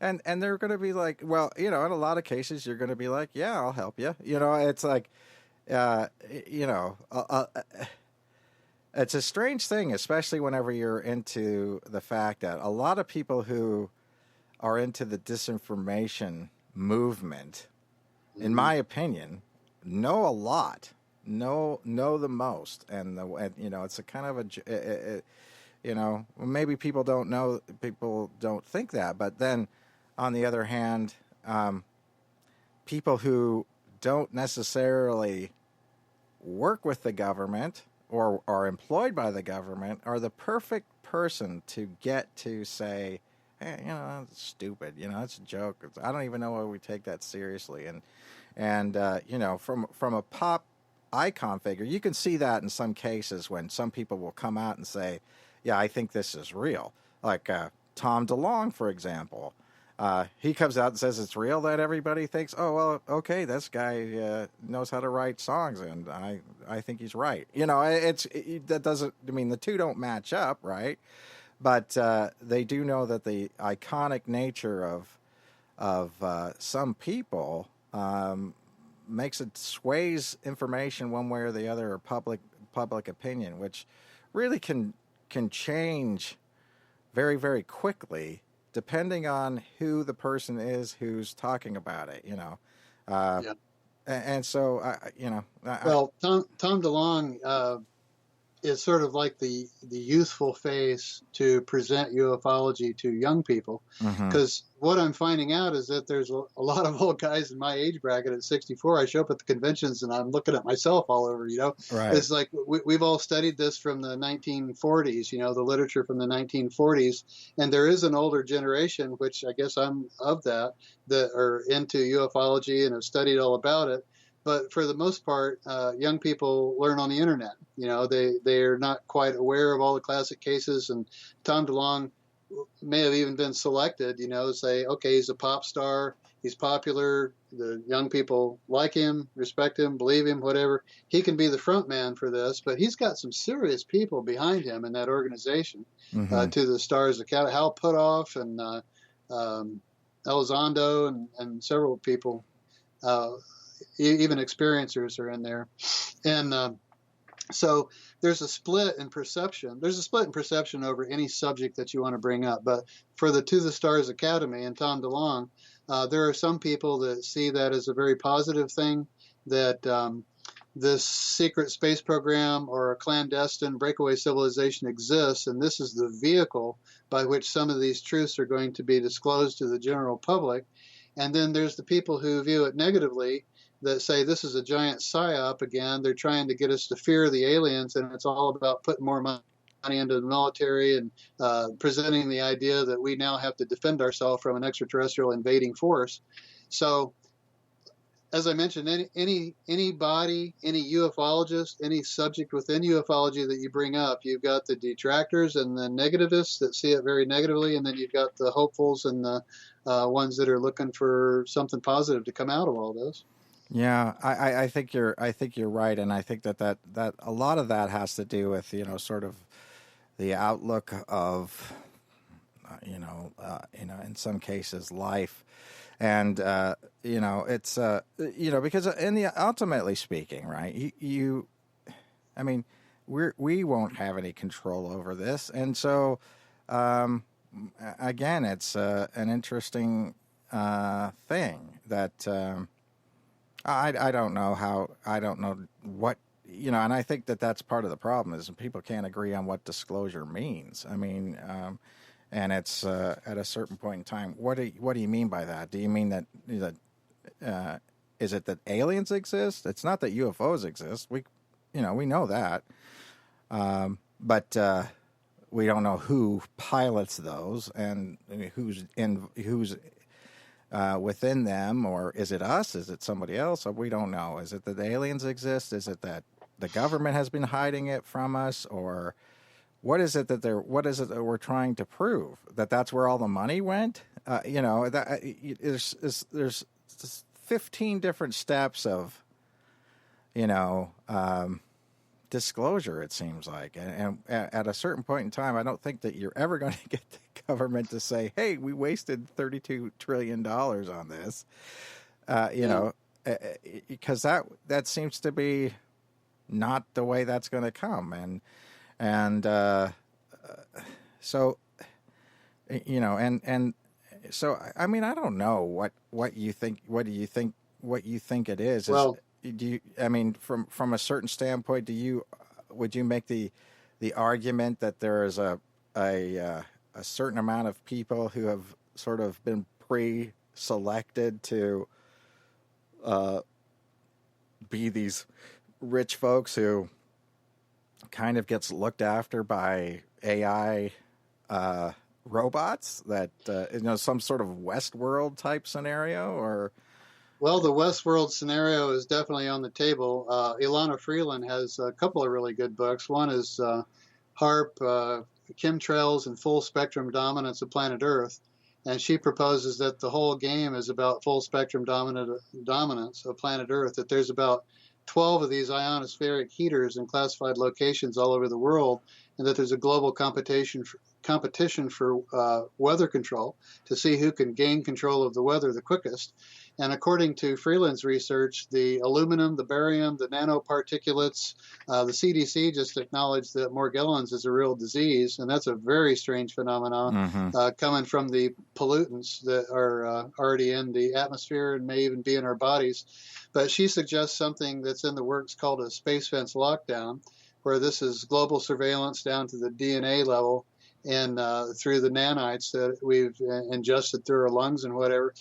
And they're going to be like, well, in a lot of cases, you're going to be like, "Yeah, I'll help you." It's like, it's a strange thing, especially whenever you're into the fact that a lot of people who are into the disinformation movement, in my opinion, know a lot, know the most, and it's a kind of maybe people don't think that, but then on the other hand, people who don't necessarily work with the government or are employed by the government are the perfect person to get to say, "Hey, that's stupid. It's a joke. I don't even know why we take that seriously." And from a pop icon figure, you can see that in some cases when some people will come out and say, "Yeah, I think this is real." Like Tom DeLonge, for example. He comes out and says it's real, that everybody thinks, "Oh, well, okay, this guy knows how to write songs, and I think he's right." That doesn't, I mean, the two don't match up, right? But they do know that the iconic nature of some people makes it sways information one way or the other, or public opinion, which really can change very, very quickly, depending on who the person is who's talking about it, Yeah. And so, Well, Tom DeLonge is sort of like the youthful face to present ufology to young people. Because what I'm finding out is that there's a lot of old guys in my age bracket at 64. I show up at the conventions and I'm looking at myself all over, Right. It's like we've all studied this from the 1940s, the literature from the 1940s. And there is an older generation, which I guess I'm of that are into ufology and have studied all about it. But for the most part, young people learn on the internet. They're not quite aware of all the classic cases. And Tom DeLonge may have even been selected, say, okay, he's a pop star, he's popular, the young people like him, respect him, believe him, whatever. He can be the front man for this, but he's got some serious people behind him in that organization. To the Stars Academy, Hal Puthoff and Elizondo and several people. Even experiencers are in there. And so there's a split in perception. There's a split in perception over any subject that you want to bring up. But for the To the Stars Academy and Tom DeLonge, there are some people that see that as a very positive thing, that this secret space program or a clandestine breakaway civilization exists, and this is the vehicle by which some of these truths are going to be disclosed to the general public. And then there's the people who view it negatively, that say this is a giant psyop again. They're trying to get us to fear the aliens, and it's all about putting more money into the military and presenting the idea that we now have to defend ourselves from an extraterrestrial invading force. So, as I mentioned, anybody, any ufologist, any subject within ufology that you bring up, you've got the detractors and the negativists that see it very negatively, and then you've got the hopefuls and the ones that are looking for something positive to come out of all this. Yeah, I think you're right, and I think that a lot of that has to do with sort of the outlook of in some cases life. And it's because ultimately speaking, right? I mean, we won't have any control over this, and so again, it's an interesting thing that I don't know what and I think that that's part of the problem is people can't agree on what disclosure means. I mean. And it's at a certain point in time. What do you mean by that? Do you mean that is it that aliens exist? It's not that UFOs exist. We know that, but we don't know who pilots those and who's within them, or is it us? Is it somebody else? We don't know. Is it that the aliens exist? Is it that the government has been hiding it from us, or what is it that we're trying to prove? That's where all the money went? There's 15 different steps of, disclosure, it seems like. And at a certain point in time, I don't think that you're ever going to get the government to say, hey, we wasted $32 trillion on this, because that seems to be not the way that's going to come. And so, so, I mean, I don't know what you think. What do you think? What you think it is? Well, from a certain standpoint, would you make the argument that there is a certain amount of people who have sort of been pre-selected to be these rich folks who kind of gets looked after by AI robots, that some sort of Westworld type scenario? Or well, the Westworld scenario is definitely on the table. Ilana Freeland has a couple of really good books. One is HARP, Chemtrails and Full Spectrum Dominance of Planet Earth, and she proposes that the whole game is about full spectrum dominance of planet Earth, that there's about 12 of these ionospheric heaters in classified locations all over the world, and that there's a global competition for weather control to see who can gain control of the weather the quickest. And according to Freeland's research, the aluminum, the barium, the nanoparticulates, the CDC just acknowledged that Morgellons is a real disease, and that's a very strange phenomenon coming from the pollutants that are already in the atmosphere and may even be in our bodies. But she suggests something that's in the works called a space fence lockdown, where this is global surveillance down to the DNA level and through the nanites that we've ingested through our lungs and whatever.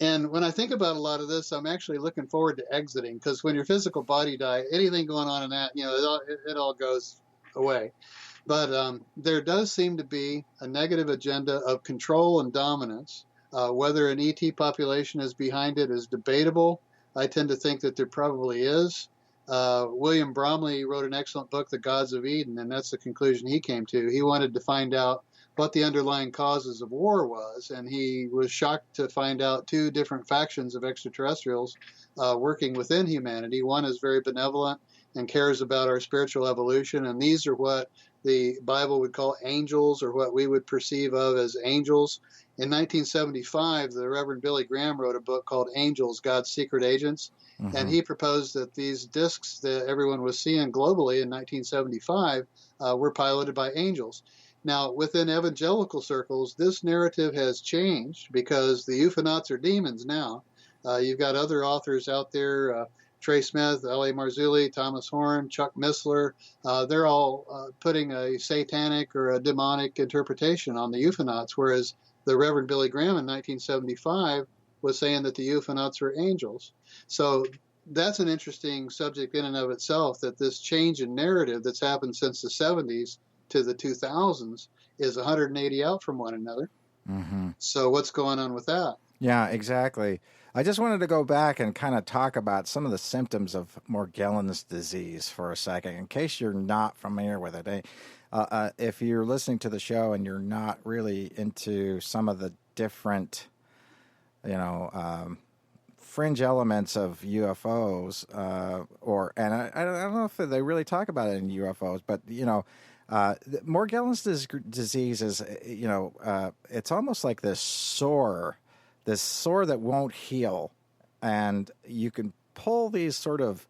And when I think about a lot of this, I'm actually looking forward to exiting, because when your physical body dies, anything going on in that, it all goes away. But there does seem to be a negative agenda of control and dominance. Whether an ET population is behind it is debatable. I tend to think that there probably is. William Bromley wrote an excellent book, The Gods of Eden, and that's the conclusion he came to. He wanted to find out what the underlying causes of war was, and he was shocked to find out two different factions of extraterrestrials working within humanity. One is very benevolent and cares about our spiritual evolution, and these are what the Bible would call angels, or what we would perceive of as angels. In 1975, the Reverend Billy Graham wrote a book called Angels, God's Secret Agents, and he proposed that these discs that everyone was seeing globally in 1975 were piloted by angels. Now, within evangelical circles, this narrative has changed, because the euphonauts are demons now. You've got other authors out there, Trey Smith, L.A. Marzulli, Thomas Horn, Chuck Missler. They're all putting a satanic or a demonic interpretation on the euphonauts, whereas the Reverend Billy Graham in 1975 was saying that the euphonauts were angels. So that's an interesting subject in and of itself, that this change in narrative that's happened since the 70s to the 2000s is 180 out from one another. Mm-hmm. So what's going on with that? Yeah, exactly. I just wanted to go back and kind of talk about some of the symptoms of Morgellons disease for a second, in case you're not familiar with it. If you're listening to the show and you're not really into some of the different, fringe elements of UFOs, and I don't know if they really talk about it in UFOs, but Morgellons disease is, it's almost like this sore that won't heal, and you can pull these sort of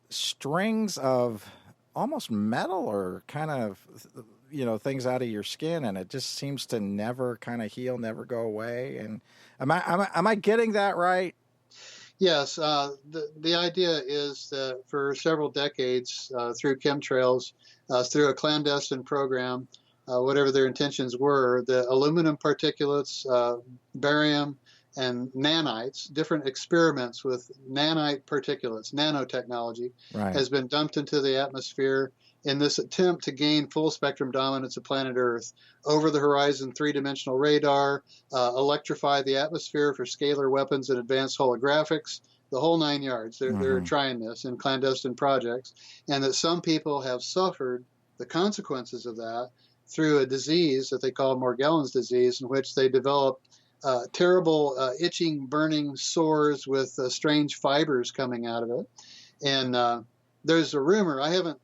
strings of almost metal or kind of things out of your skin, and it just seems to never kind of heal, never go away. And am I getting that right? Yes, the idea is that for several decades, through chemtrails, through a clandestine program, whatever their intentions were, the aluminum particulates, barium, and nanites, different experiments with nanite particulates, nanotechnology, Right. has been dumped into the atmosphere in this attempt to gain full spectrum dominance of planet Earth, over the horizon three-dimensional radar, electrify the atmosphere for scalar weapons and advanced holographics, the whole 9 yards. They're trying this in clandestine projects, and that some people have suffered the consequences of that through a disease that they call Morgellons disease, in which they develop terrible itching, burning sores with strange fibers coming out of it. And there's a rumor, I haven't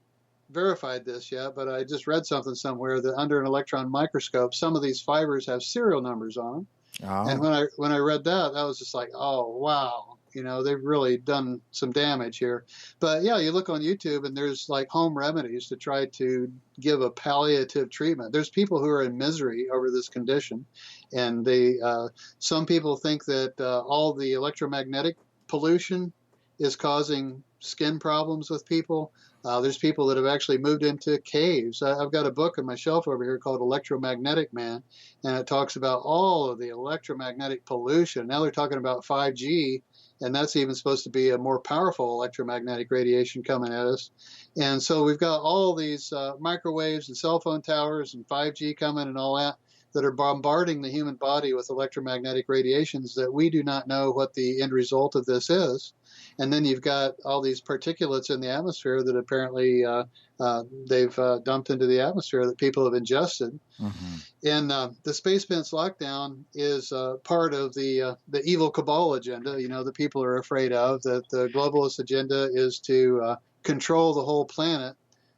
verified this yet, but I just read something somewhere that under an electron microscope, some of these fibers have serial numbers on them. Oh. And when I read that, I was just like, oh, wow. They've really done some damage here. But yeah, you look on YouTube and there's like home remedies to try to give a palliative treatment. There's people who are in misery over this condition. And some people think that all the electromagnetic pollution is causing skin problems with people. There's people that have actually moved into caves. I've got a book on my shelf over here called Electromagnetic Man, and it talks about all of the electromagnetic pollution. Now they're talking about 5G, and that's even supposed to be a more powerful electromagnetic radiation coming at us. And so we've got all these microwaves and cell phone towers and 5G coming and all that are bombarding the human body with electromagnetic radiations that we do not know what the end result of this is. And then you've got all these particulates in the atmosphere that apparently they've dumped into the atmosphere that people have ingested. Mm-hmm. And the space fence lockdown is part of the evil cabal agenda, the people are afraid of, that the globalist agenda is to control the whole planet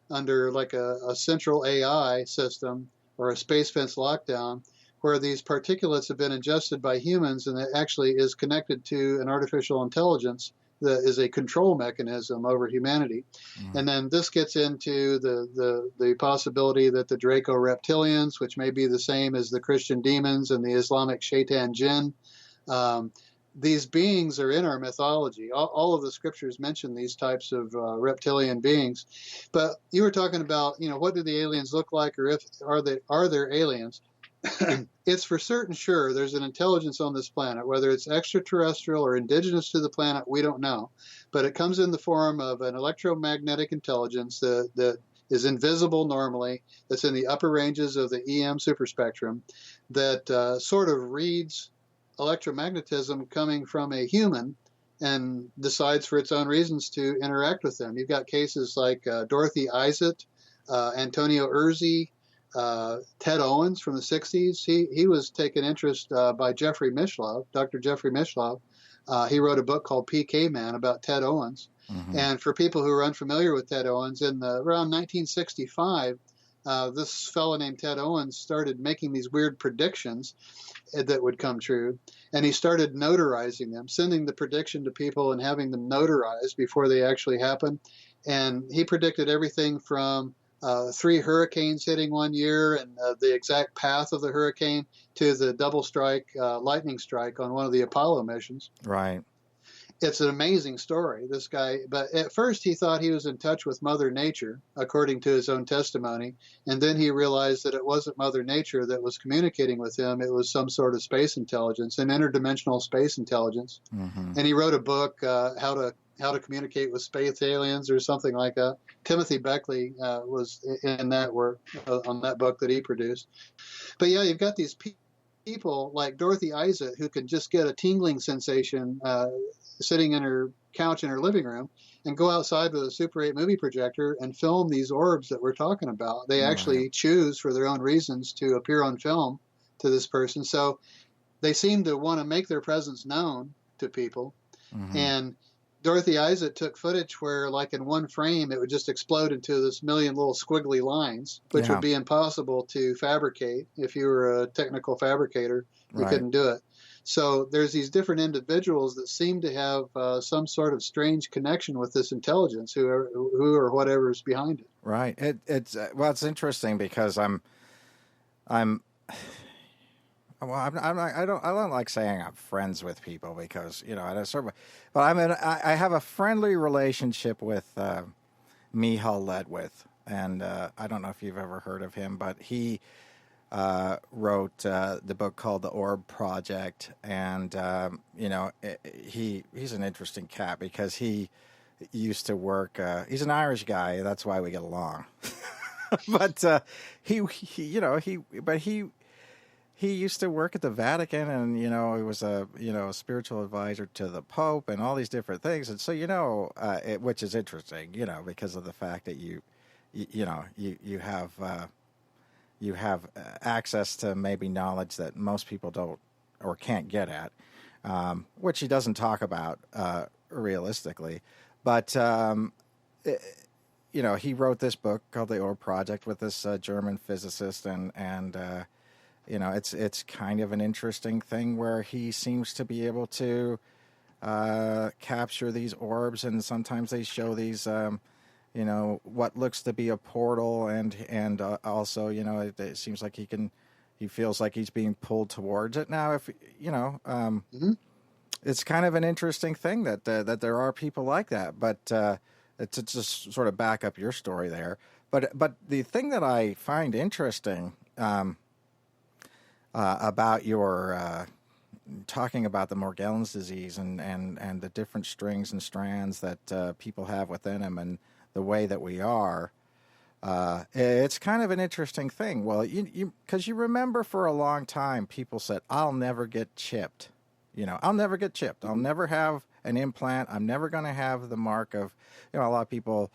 under like a central AI system or a space fence lockdown, where these particulates have been ingested by humans, and it actually is connected to an artificial intelligence that is a control mechanism over humanity. Mm-hmm. And then this gets into the possibility that the Draco reptilians, which may be the same as the Christian demons and the Islamic shaitan jinn, these beings are in our mythology. All of the scriptures mention these types of reptilian beings. But you were talking about, what do the aliens look like, or are there aliens? It's for certain sure there's an intelligence on this planet, whether it's extraterrestrial or indigenous to the planet, we don't know. But it comes in the form of an electromagnetic intelligence that is invisible normally, that's in the upper ranges of the EM superspectrum, that sort of reads electromagnetism coming from a human and decides for its own reasons to interact with them. You've got cases like Dorothy Isett, Antonio Urzi, Ted Owens from the 60s. He was taken interest by Jeffrey Mishlove, Dr. Jeffrey Mishlove. He wrote a book called PK Man about Ted Owens. Mm-hmm. And for people who are unfamiliar with Ted Owens, around 1965, this fellow named Ted Owens started making these weird predictions that would come true. And he started notarizing them, sending the prediction to people and having them notarized before they actually happened. And he predicted everything from 3 hurricanes hitting one year and the exact path of the hurricane to the double strike, lightning strike on one of the Apollo missions. Right. It's an amazing story, this guy. But at first he thought he was in touch with Mother Nature, according to his own testimony. And then he realized that it wasn't Mother Nature that was communicating with him. It was some sort of space intelligence, an interdimensional space intelligence. Mm-hmm. And he wrote a book, How to how to communicate with space aliens or something like that. Timothy Beckley was in that work on that book that he produced. But yeah, you've got these people like Dorothy Isaac who can just get a tingling sensation sitting in her couch in her living room and go outside with a Super 8 movie projector and film these orbs that we're talking about. They actually choose for their own reasons to appear on film to this person. So they seem to want to make their presence known to people. Mm-hmm. And Dorothy Isaac took footage where, like in one frame, it would just explode into this million little squiggly lines, which would be impossible to fabricate. If you were a technical fabricator, you couldn't do it. So there's these different individuals that seem to have some sort of strange connection with this intelligence, who or whatever is behind it. Right. It's interesting because I'm I don't like saying I'm friends with people because, you know, but I have a friendly relationship with Michal Ledwith, and I don't know if you've ever heard of him, but he wrote the book called The Orb Project, and you know, he's an interesting cat because he used to work. He's an Irish guy, that's why we get along. But he used to work at the Vatican, and, you know, he was a spiritual advisor to the Pope and all these different things. And so, you know, which is interesting, you know, because of the fact that you have access to maybe knowledge that most people don't or can't get at, which he doesn't talk about realistically. But, you know, he wrote this book called The Orb Project with this German physicist, and you know, it's kind of an interesting thing where he seems to be able to capture these orbs, and sometimes they show these, you know, what looks to be a portal, and also, you know, it seems like he feels like he's being pulled towards it. Now, if you know, it's kind of an interesting thing that there are people like that, but to just sort of back up your story there. But the thing that I find interesting. About your talking about the Morgellons disease and the different strings and strands that people have within them and the way that we are, it's kind of an interesting thing. Well, because you remember for a long time people said, "I'll never get chipped." You know, I'll never get chipped. I'll never have an implant. I'm never going to have the mark of, you know, a lot of people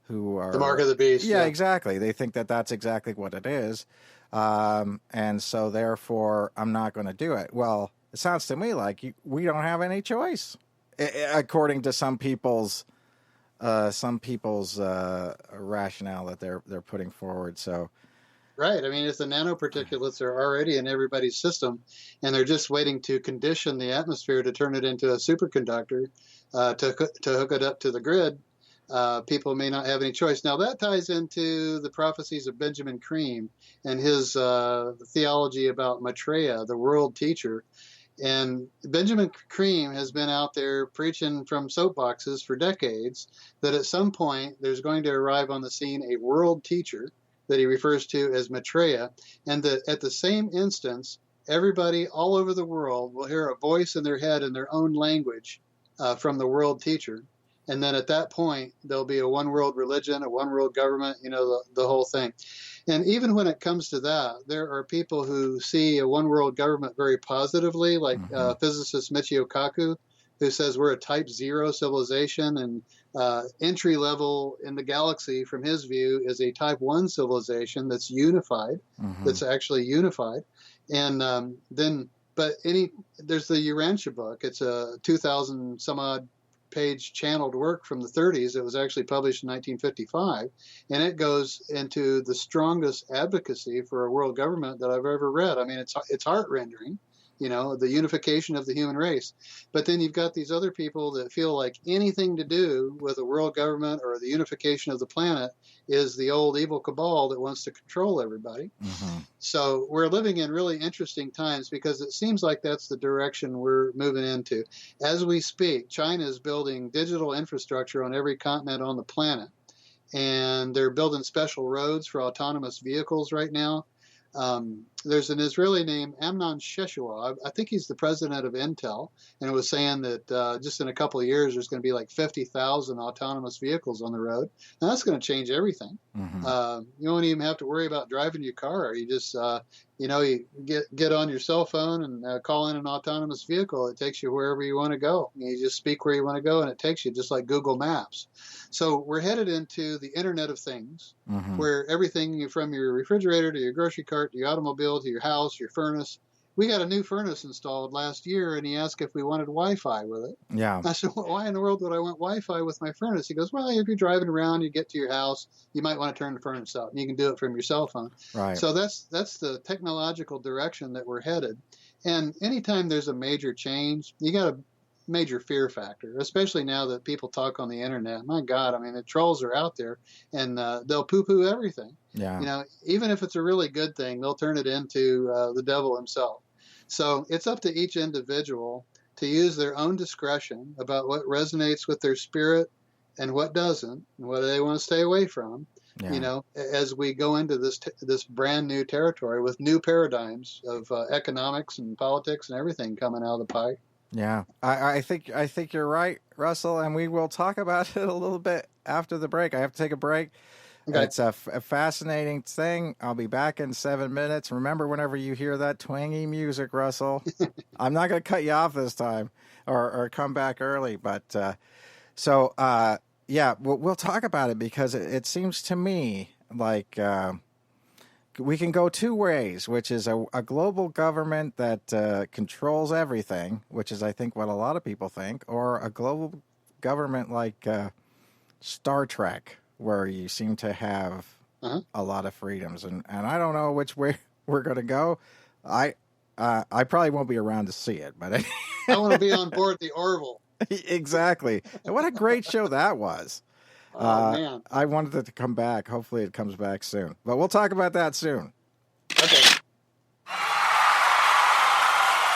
who are... The mark of the beast. Yeah, exactly. They think that that's exactly what it is. And so therefore I'm not going to do it. Well, it sounds to me like we don't have any choice, according to some people's rationale that they're putting forward. So, right. I mean, if the nanoparticulates are already in everybody's system, and they're just waiting to condition the atmosphere to turn it into a superconductor, to hook it up to the grid. People may not have any choice. Now, that ties into the prophecies of Benjamin Creme and his theology about Maitreya, the world teacher. And Benjamin Creme has been out there preaching from soapboxes for decades that at some point there's going to arrive on the scene a world teacher that he refers to as Maitreya, and that at the same instance, everybody all over the world will hear a voice in their head in their own language from the world teacher. And then at that point, there'll be a one world religion, a one world government, you know, the whole thing. And even when it comes to that, there are people who see a one world government very positively, like physicist Michio Kaku, who says we're a type 0 civilization, and entry level in the galaxy, from his view, is a type 1 civilization that's unified, that's actually unified. And there's the Urantia book. It's a 2,000 some odd page channeled work from the 30s. It was actually published in 1955, and it goes into the strongest advocacy for a world government that I've ever read. I mean, it's heart rendering, you know, the unification of the human race. But then you've got these other people that feel like anything to do with a world government or the unification of the planet is the old evil cabal that wants to control everybody. So we're living in really interesting times, because it seems like that's the direction we're moving into. As we speak, China is building digital infrastructure on every continent on the planet, and they're building special roads for autonomous vehicles right now. There's an Israeli named Amnon Sheshua. I think he's the president of Intel, and it was saying that just in a couple of years, there's going to be like 50,000 autonomous vehicles on the road. And that's going to change everything. You don't even have to worry about driving your car. You just, you get on your cell phone and call in an autonomous vehicle. It takes you wherever you want to go. You just speak where you want to go, and it takes you just like Google Maps. So we're headed into the Internet of Things, where everything from your refrigerator to your grocery cart to your automobile to your house, your furnace. We got a new furnace installed last year, and he asked if we wanted Wi-Fi with it. Yeah. I said, well, why in the world would I want Wi-Fi with my furnace? He goes, well, if you're driving around, you get to your house, you might want to turn the furnace out, and you can do it from your cell phone. Right. So that's the technological direction that we're headed. And anytime there's a major change, you got a major fear factor, especially now that people talk on the internet. My God, I mean, the trolls are out there, and they'll poo-poo everything. Yeah. Even if it's a really good thing, they'll turn it into the devil himself. So it's up to each individual to use their own discretion about what resonates with their spirit and what doesn't, and what they want to stay away from. Yeah. As we go into this brand new territory with new paradigms of economics and politics and everything coming out of the pike. Yeah, I think you're right, Russell, and we will talk about it a little bit after the break. I have to take a break. Okay. It's a fascinating thing. I'll be back in 7 minutes. Remember, whenever you hear that twangy music, Russell, I'm not going to cut you off this time or come back early. But yeah, we'll talk about it because it seems to me like we can go two ways, which is a global government that controls everything, which is, I think, what a lot of people think, or a global government like Star Trek, where you seem to have a lot of freedoms. And I don't know which way we're going to go. I probably won't be around to see it, but I want to be on board the Orville. Exactly. And what a great show that was. Oh, man. I wanted it to come back. Hopefully it comes back soon. But we'll talk about that soon. Okay.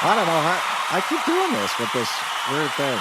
I don't know how I keep doing this with this weird thing.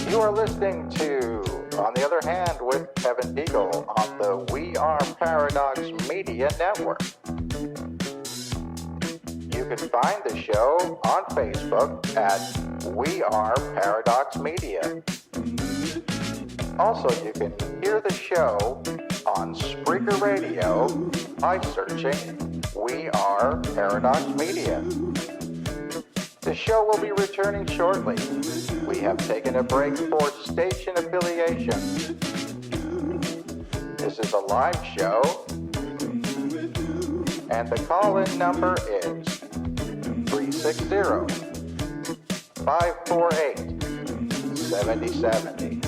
You are listening to On the Other Hand with Kevin Beegle on the We Are Paradox Media Network. You can find the show on Facebook at We Are Paradox Media. Also, you can hear the show on Spreaker Radio by searching We Are Paradox Media. The show will be returning shortly. We have taken a break for station affiliation. This is a live show, and the call-in number is 360-548-7070.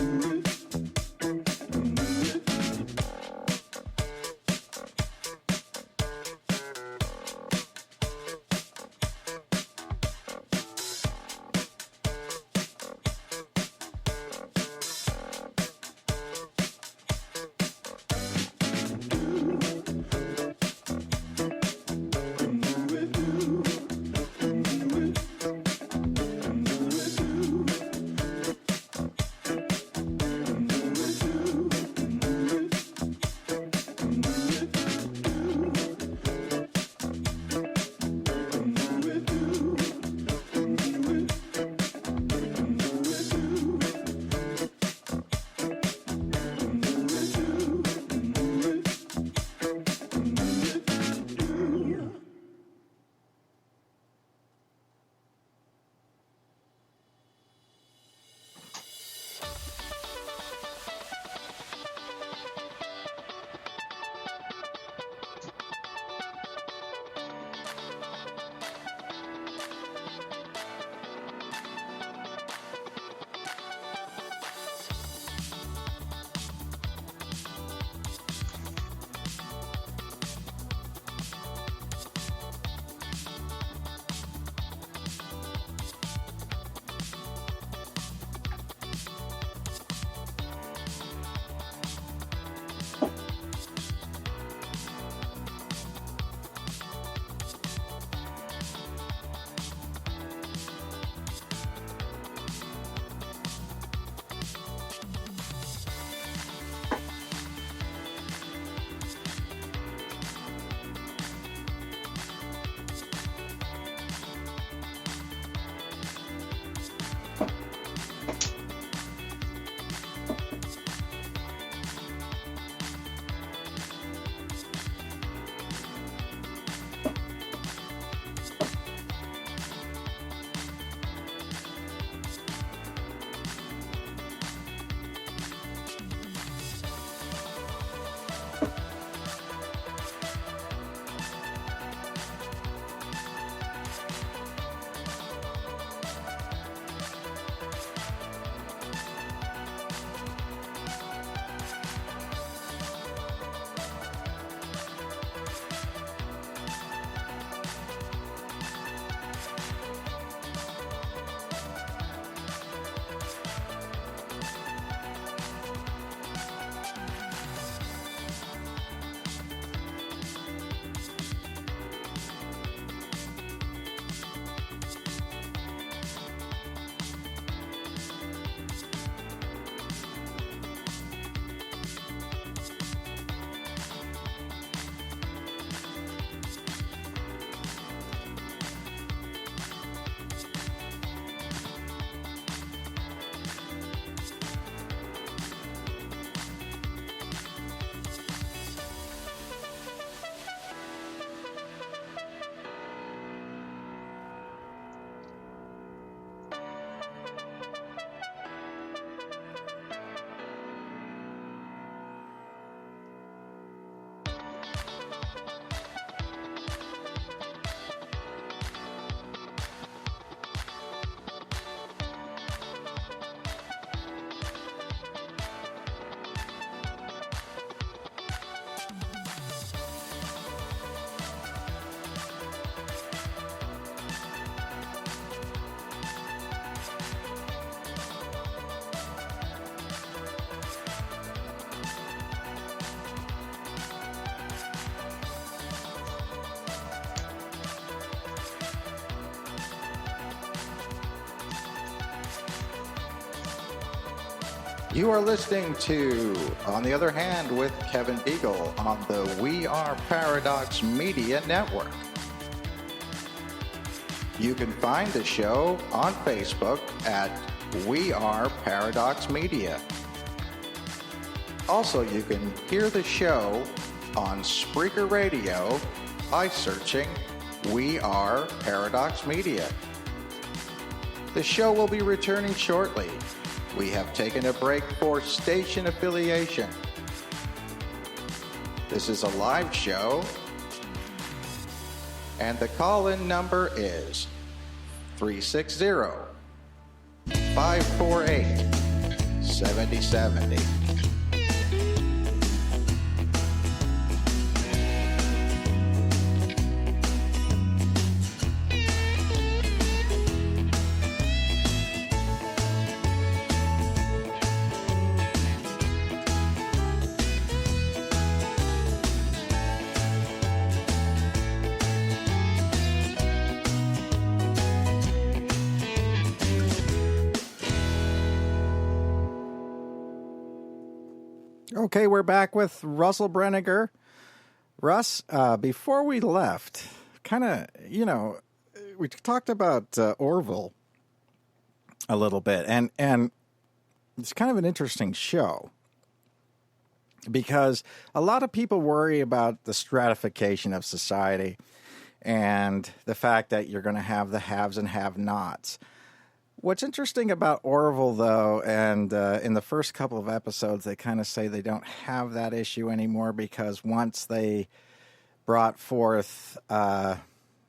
You are listening to On the Other Hand with Kevin Beegle on the We Are Paradox Media Network. You can find the show on Facebook at We Are Paradox Media. Also, you can hear the show on Spreaker Radio by searching We Are Paradox Media. The show will be returning shortly. We have taken a break for station affiliation. This is a live show, and the call-in number is 360-548-7070. Okay, we're back with Russel Brinegar. Russ, before we left, we talked about Orville a little bit, and it's kind of an interesting show because a lot of people worry about the stratification of society and the fact that you're going to have the haves and have-nots. What's interesting about Orville, though, and in the first couple of episodes, they kind of say they don't have that issue anymore because once they brought forth,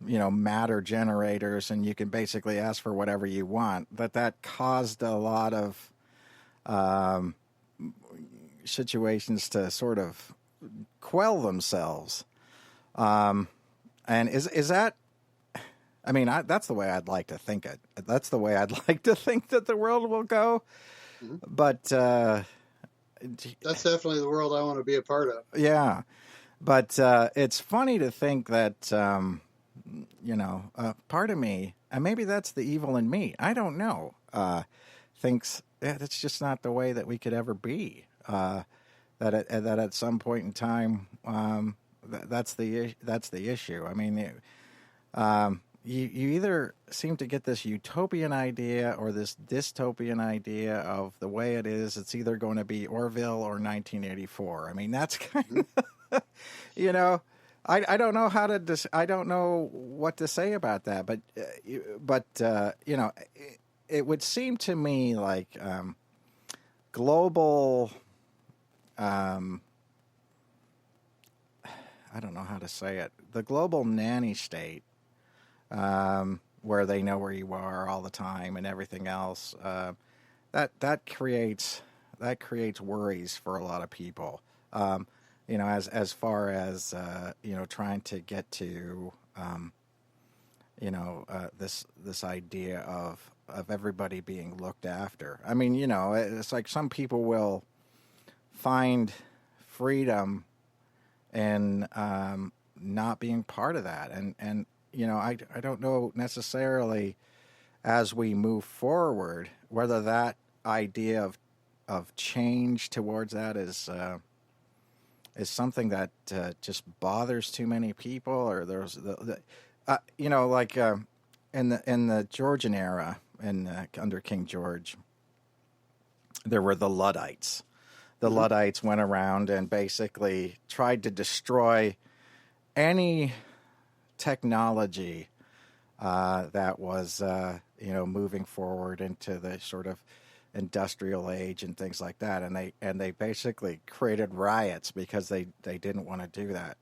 matter generators and you can basically ask for whatever you want, that caused a lot of situations to sort of quell themselves. And is that... I mean, that's the way I'd like to think it. That's the way I'd like to think that the world will go. Mm-hmm. But that's definitely the world I want to be a part of. Yeah, but it's funny to think that part of me, and maybe that's the evil in me. I don't know. Thinks it's just not the way that we could ever be. That at some point in time, that's the issue. I mean. You either seem to get this utopian idea or this dystopian idea of the way it is. It's either going to be Orville or 1984. I mean, that's kind of, I don't know how to, I don't know what to say about that. But it would seem to me like global, I don't know how to say it, the global nanny state, where they know where you are all the time and everything else, that creates worries for a lot of people. As far as trying to get to this idea of everybody being looked after. I mean, it's like some people will find freedom in not being part of that, and I don't know necessarily as we move forward whether that idea of change towards that is something that just bothers too many people, or there's in the Georgian era under King George, there were the Luddites. The Luddites went around and basically tried to destroy any technology that was moving forward into the sort of industrial age and things like that, and they basically created riots because they didn't want to do that.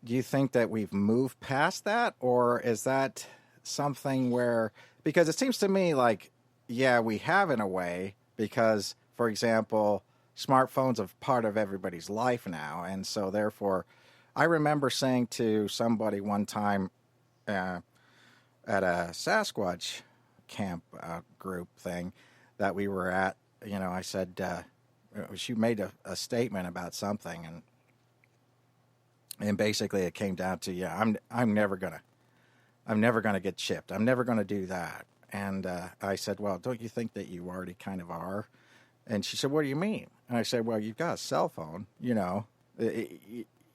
Do you think that we've moved past that, or is that something where, because it seems to me like, yeah, we have in a way, because for example, smartphones are part of everybody's life now, and so therefore I remember saying to somebody one time at a Sasquatch camp group thing that we were at, I said, she made a statement about something, and basically it came down to, I'm never gonna get chipped. I'm never gonna do that. And I said, well, don't you think that you already kind of are? And she said, what do you mean? And I said, well, you've got a cell phone, you know.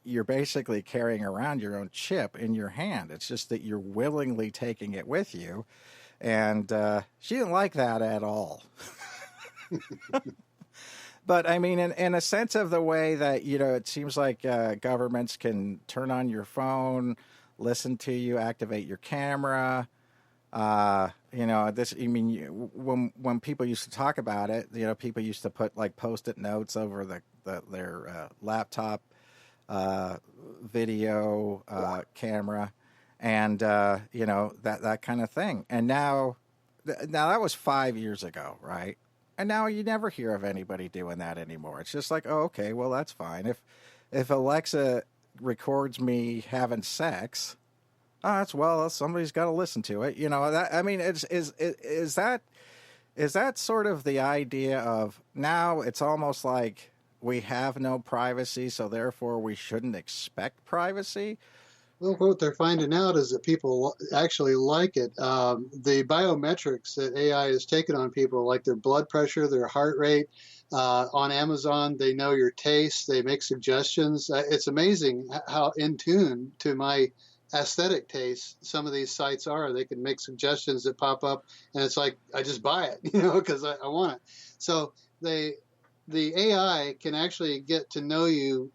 You're basically carrying around your own chip in your hand. It's just that you're willingly taking it with you. And she didn't like that at all. But I mean, in a sense of the way that, you know, it seems like governments can turn on your phone, listen to you, activate your camera. You know, this, I mean, when people used to talk about it, you know, people used to put like Post-it notes over their laptop video camera, and you know, that kind of thing. And now that was 5 years ago, right? And now you never hear of anybody doing that anymore. It's just like, oh, okay, well, that's fine. If Alexa records me having sex, somebody's got to listen to it. You know, that, I mean, is that sort of the idea of now it's almost like we have no privacy, so therefore we shouldn't expect privacy? Well, what they're finding out is that people actually like it. The biometrics that AI has taken on people, like their blood pressure, their heart rate, on Amazon, they know your taste, they make suggestions. It's amazing how in tune to my aesthetic taste some of these sites are. They can make suggestions that pop up, and it's like, I just buy it, you know, because I want it. So the AI can actually get to know you.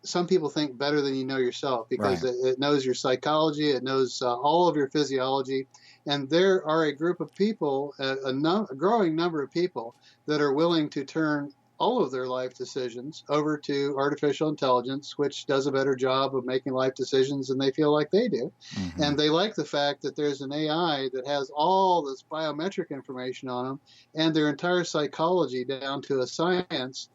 Some people think better than you know yourself, because Right. it knows your psychology, it knows all of your physiology, and there are a group of people, a growing number of people, that are willing to turn all of their life decisions over to artificial intelligence, which does a better job of making life decisions than they feel like they do. Mm-hmm. And they like the fact that there's an AI that has all this biometric information on them and their entire psychology down to a science,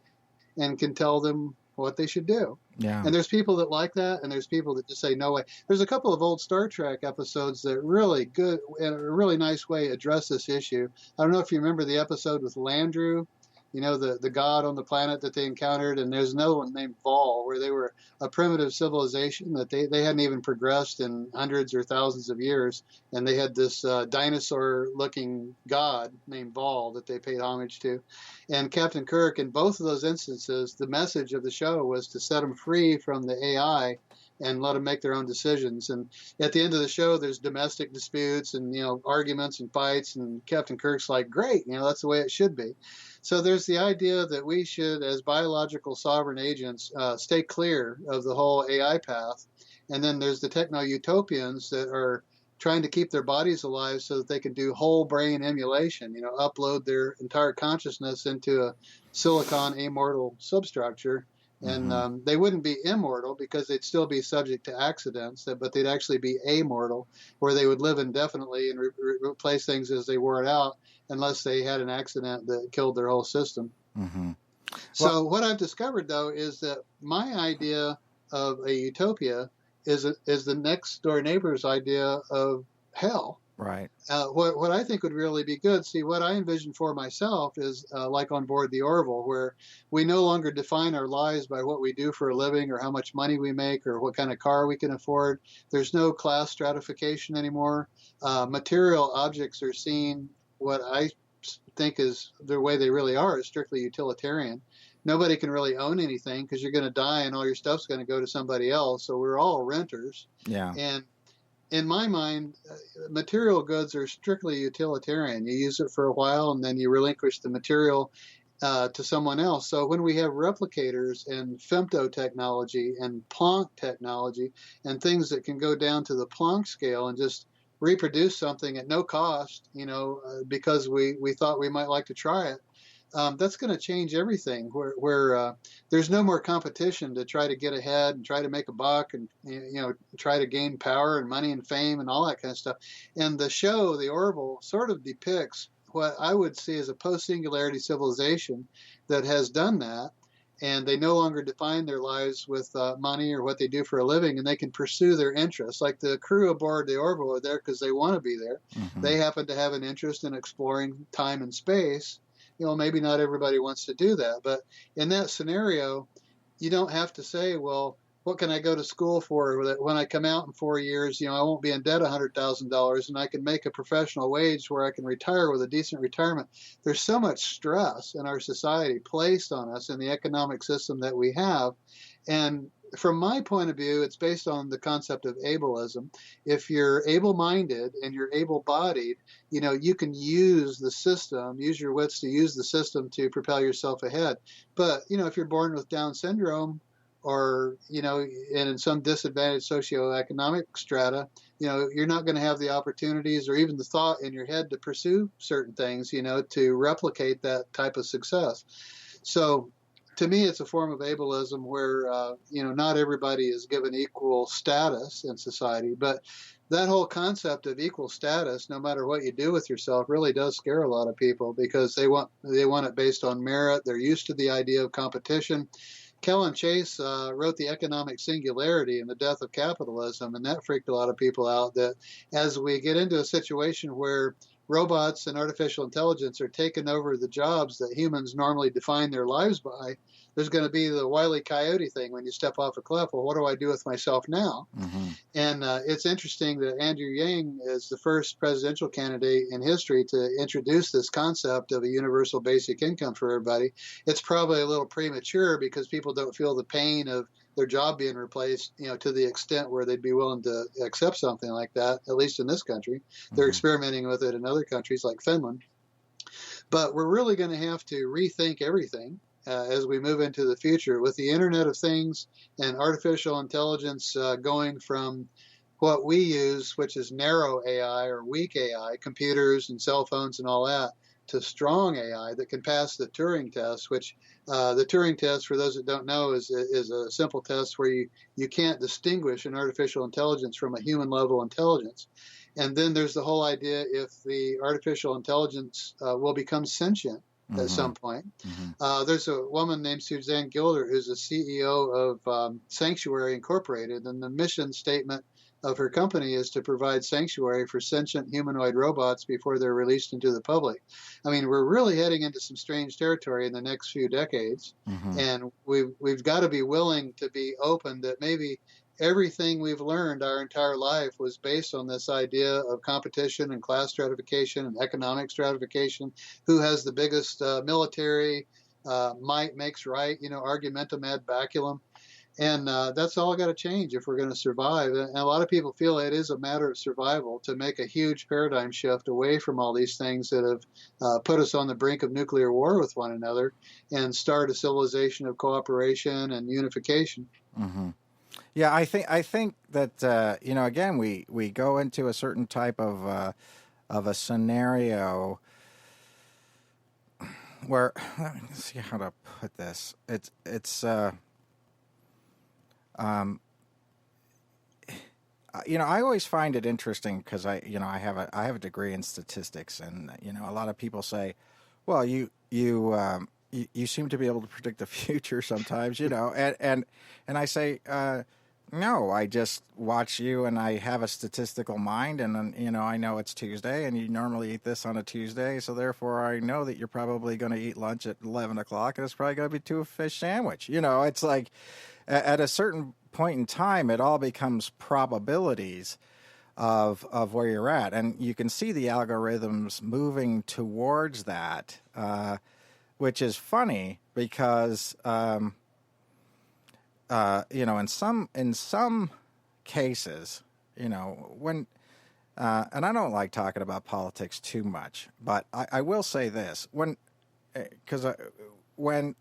and can tell them what they should do. Yeah. And there's people that like that, and there's people that just say, no way. There's a couple of old Star Trek episodes that really good, in a really nice way, address this issue. I don't know if you remember the episode with Landru, you know, the god on the planet that they encountered, and there's another one named Vol, where they were a primitive civilization that they hadn't even progressed in hundreds or thousands of years, and they had this dinosaur-looking god named Vol that they paid homage to. And Captain Kirk, in both of those instances, the message of the show was to set them free from the AI and let them make their own decisions. And at the end of the show, there's domestic disputes and, you know, arguments and fights, and Captain Kirk's like, great, you know, that's the way it should be. So there's the idea that we should, as biological sovereign agents, stay clear of the whole AI path. And then there's the techno-utopians that are trying to keep their bodies alive so that they can do whole brain emulation, you know, upload their entire consciousness into a silicon amortal substructure. And they wouldn't be immortal because they'd still be subject to accidents, but they'd actually be amortal, where they would live indefinitely and replace things as they wore it out, unless they had an accident that killed their whole system. Mm-hmm. So what I've discovered, though, is that my idea of a utopia is the next door neighbor's idea of hell. Right. What I think would really be good, see, what I envision for myself is like on board the Orville, where we no longer define our lives by what we do for a living or how much money we make or what kind of car we can afford. There's no class stratification anymore. Material objects are seen, what I think is the way they really are, is strictly utilitarian. Nobody can really own anything because you're going to die and all your stuff's going to go to somebody else. So we're all renters. Yeah. And in my mind, material goods are strictly utilitarian. You use it for a while and then you relinquish the material to someone else. So when we have replicators and femto technology and Planck technology and things that can go down to the Planck scale and just reproduce something at no cost, you know, because we thought we might like to try it, that's going to change everything, where there's no more competition to try to get ahead and try to make a buck and, you know, try to gain power and money and fame and all that kind of stuff. And the show, The Orville, sort of depicts what I would see as a post-singularity civilization that has done that. And they no longer define their lives with money or what they do for a living, and they can pursue their interests. Like the crew aboard the Orville are there because they want to be there. Mm-hmm. They happen to have an interest in exploring time and space. You know, maybe not everybody wants to do that, but in that scenario, you don't have to say, well, what can I go to school for? That when I come out in 4 years, I won't be in debt $100,000 and I can make a professional wage where I can retire with a decent retirement. There's so much stress in our society placed on us in the economic system that we have. And from my point of view, it's based on the concept of ableism. If you're able-minded and you're able-bodied, you can use the system, use your wits to use the system to propel yourself ahead. But, if you're born with Down syndrome, or, and in some disadvantaged socioeconomic strata, you're not going to have the opportunities or even the thought in your head to pursue certain things, to replicate that type of success. So to me, it's a form of ableism where, not everybody is given equal status in society. But that whole concept of equal status, no matter what you do with yourself, really does scare a lot of people because they want it based on merit. They're used to the idea of competition. Kellen Chase wrote The Economic Singularity and the Death of Capitalism, and that freaked a lot of people out, that as we get into a situation where robots and artificial intelligence are taking over the jobs that humans normally define their lives by, there's going to be the Wile E. Coyote thing when you step off a cliff. Well, what do I do with myself now? Mm-hmm. And it's interesting that Andrew Yang is the first presidential candidate in history to introduce this concept of a universal basic income for everybody. It's probably a little premature because people don't feel the pain of their job being replaced, to the extent where they'd be willing to accept something like that, at least in this country. Mm-hmm. They're experimenting with it in other countries like Finland. But we're really going to have to rethink everything as we move into the future with the Internet of Things and artificial intelligence going from what we use, which is narrow AI or weak AI, computers and cell phones and all that, to strong AI that can pass the Turing test, which the Turing test, for those that don't know, is a simple test where you can't distinguish an artificial intelligence from a human level intelligence. And then there's the whole idea if the artificial intelligence will become sentient at some point. Mm-hmm. There's a woman named Suzanne Gilder who's the CEO of Sanctuary Incorporated, and the mission statement of her company is to provide sanctuary for sentient humanoid robots before they're released into the public. I mean, we're really heading into some strange territory in the next few decades, and we've got to be willing to be open that maybe everything we've learned our entire life was based on this idea of competition and class stratification and economic stratification. Who has the biggest military? Might makes right, argumentum ad baculum. And that's all got to change if we're going to survive. And a lot of people feel it is a matter of survival to make a huge paradigm shift away from all these things that have put us on the brink of nuclear war with one another and start a civilization of cooperation and unification. Mm-hmm. Yeah, I think that again we go into a certain type of a scenario where, let me see how to put this. I always find it interesting because I have a degree in statistics, and a lot of people say, well, you seem to be able to predict the future sometimes, and I say, no, I just watch you and I have a statistical mind, and I know it's Tuesday and you normally eat this on a Tuesday, so therefore I know that you're probably going to eat lunch at 11 o'clock and it's probably going to be a fish sandwich. It's like at a certain point in time, it all becomes probabilities of where you're at, and you can see the algorithms moving towards that, which is funny because in some cases, when and I don't like talking about politics too much, but I will say this: when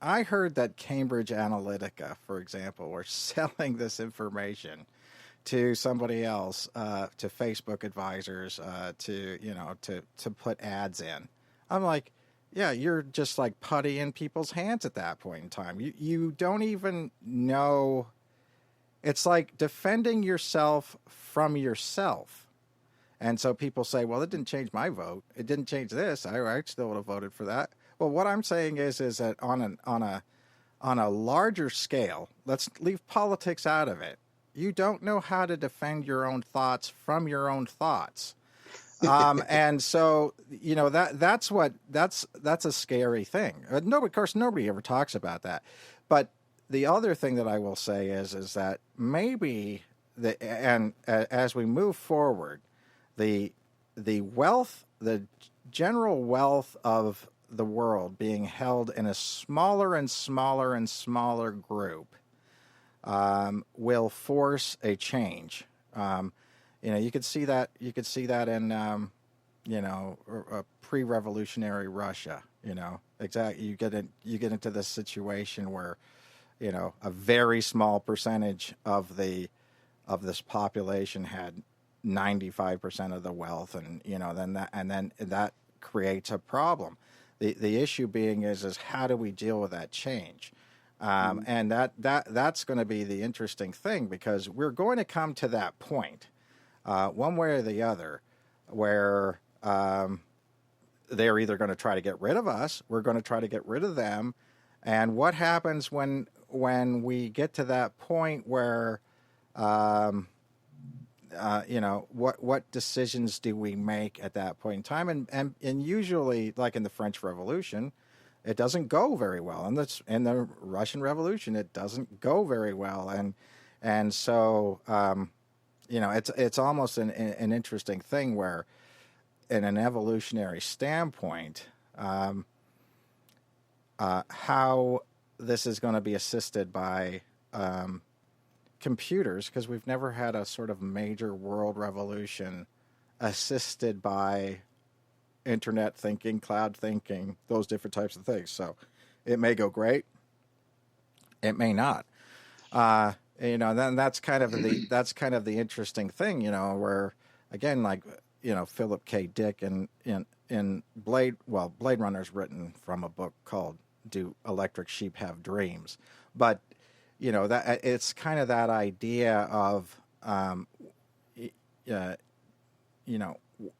I heard that Cambridge Analytica, for example, were selling this information to somebody else, to Facebook advisors, to put ads in, I'm like, yeah, you're just like putty in people's hands at that point in time. You don't even know. It's like defending yourself from yourself. And so people say, well, it didn't change my vote. It didn't change this. I still would have voted for that. Well, what I'm saying is that on a larger scale, let's leave politics out of it. You don't know how to defend your own thoughts from your own thoughts. And so, that's a scary thing. Of course, nobody ever talks about that. But the other thing that I will say is that maybe as we move forward, the wealth, the general wealth of the world being held in a smaller and smaller and smaller group will force a change. You could see that. You could see that in a pre-revolutionary Russia. Exactly. You get into this situation where a very small percentage of this population had 95% of the wealth, and then that creates a problem. The issue being is how do we deal with that change? And that's going to be the interesting thing, because we're going to come to that point, one way or the other, where they're either going to try to get rid of us, we're going to try to get rid of them. And what happens when we get to that point where, what decisions do we make at that point in time? And usually, like in the French Revolution, it doesn't go very well. And in the Russian Revolution, it doesn't go very well. And so, it's almost an interesting thing where, in an evolutionary standpoint, how this is going to be assisted by computers, because we've never had a sort of major world revolution assisted by internet thinking, cloud thinking, those different types of things. So it may go great, it may not. Then that's kind of the interesting thing, where, again, like, Philip K. Dick in Blade Runner's written from a book called "Do Electric Sheep Have Dreams?" But that it's kind of that idea of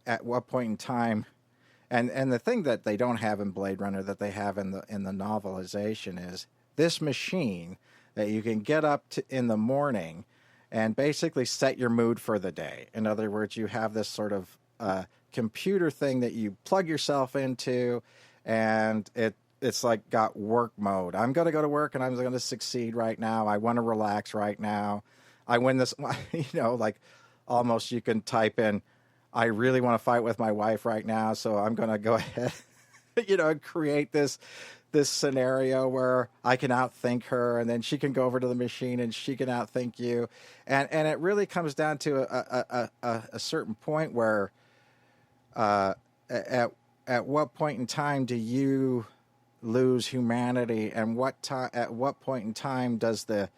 at what point in time, and the thing that they don't have in Blade Runner that they have in the novelization is this machine that you can get up to in the morning and basically set your mood for the day. In other words, you have this sort of computer thing that you plug yourself into, and it's like got work mode. I'm going to go to work and I'm going to succeed right now. I want to relax right now. I win this, like almost you can type in, I really want to fight with my wife right now, so I'm going to go ahead, and create this scenario where I can outthink her, and then she can go over to the machine and she can outthink you. And it really comes down to a certain point where at what point in time do you lose humanity, and at what point in time does the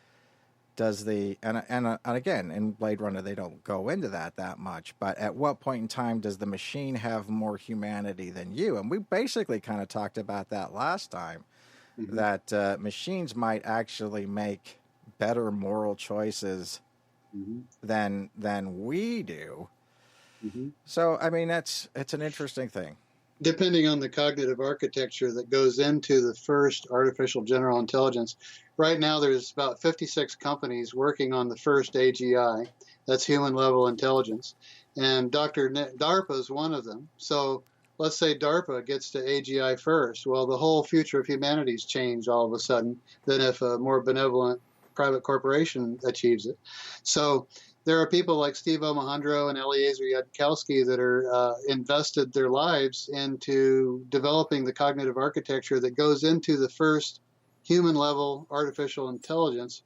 and again, in Blade Runner they don't go into that much, but at what point in time does the machine have more humanity than you? And we basically kind of talked about that last time, mm-hmm. that machines might actually make better moral choices mm-hmm. than we do. Mm-hmm. So I mean, it's an interesting thing. Depending on the cognitive architecture that goes into the first artificial general intelligence. Right now, there's about 56 companies working on the first AGI. That's human level intelligence. And DARPA is one of them. So let's say DARPA gets to AGI first. Well, the whole future of humanity's changed all of a sudden than if a more benevolent private corporation achieves it. So there are people like Steve Omohundro and Eliezer Yudkowsky that are invested their lives into developing the cognitive architecture that goes into the first human-level artificial intelligence.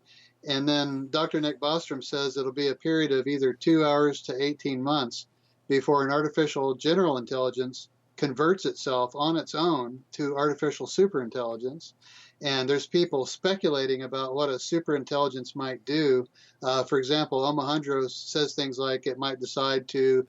And then Dr. Nick Bostrom says it'll be a period of either 2 hours to 18 months before an artificial general intelligence converts itself on its own to artificial superintelligence. And there's people speculating about what a superintelligence might do. For example, Omohundro says things like it might decide to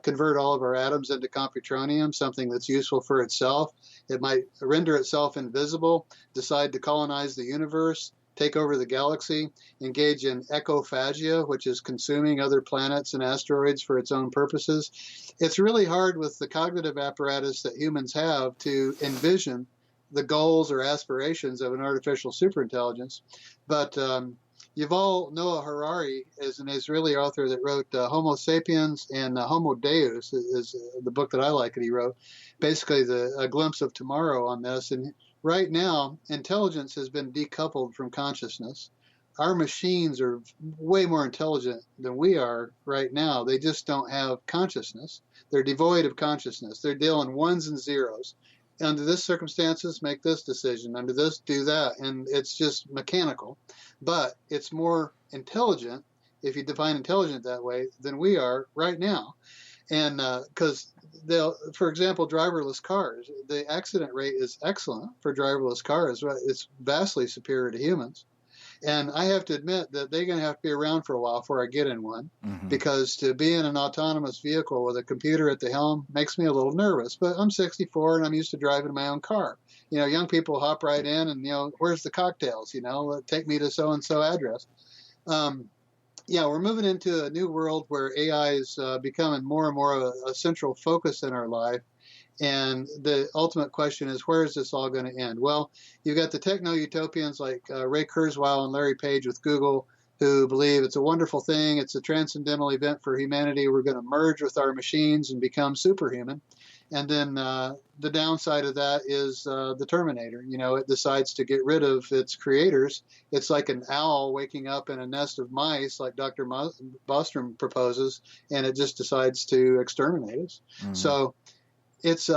convert all of our atoms into computronium, something that's useful for itself. It might render itself invisible, decide to colonize the universe, take over the galaxy, engage in ecophagia, which is consuming other planets and asteroids for its own purposes. It's really hard with the cognitive apparatus that humans have to envision the goals or aspirations of an artificial superintelligence. But Yuval Noah Harari is an Israeli author that wrote Homo Sapiens and Homo Deus is the book that I like that he wrote, basically a glimpse of tomorrow on this. And right now, intelligence has been decoupled from consciousness. Our machines are way more intelligent than we are right now. They just don't have consciousness. They're devoid of consciousness. They're dealing ones and zeros. Under this circumstances, make this decision. Under this, do that. And it's just mechanical. But it's more intelligent, if you define intelligent that way, than we are right now. And because they'll, for example, driverless cars, the accident rate is excellent for driverless cars. It's vastly superior to humans. And I have to admit that they're going to have to be around for a while before I get in one, because to be in an autonomous vehicle with a computer at the helm makes me a little nervous. But I'm 64 and I'm used to driving my own car. Young people hop right in and, where's the cocktails? Take me to so-and-so address. We're moving into a new world where AI is becoming more and more of a central focus in our life. And the ultimate question is, where is this all going to end? Well, you've got the techno-utopians like Ray Kurzweil and Larry Page with Google, who believe it's a wonderful thing. It's a transcendental event for humanity. We're going to merge with our machines and become superhuman. And then the downside of that is the Terminator. It decides to get rid of its creators. It's like an owl waking up in a nest of mice, like Dr. Bostrom proposes, and it just decides to exterminate us. So it's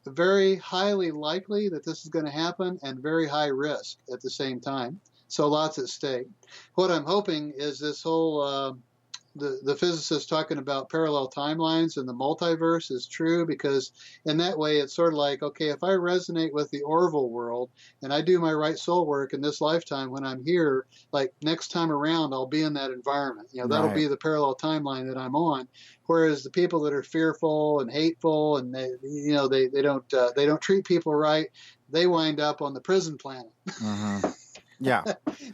very highly likely that this is going to happen, and very high risk at the same time. So lots at stake. What I'm hoping is this whole the physicists talking about parallel timelines and the multiverse is true, because in that way it's sort of like, okay, if I resonate with the Orville world and I do my right soul work in this lifetime, when I'm here, like next time around, I'll be in that environment. That'll be the parallel timeline that I'm on. Whereas the people that are fearful and hateful and they don't treat people right, they wind up on the prison planet. Yeah,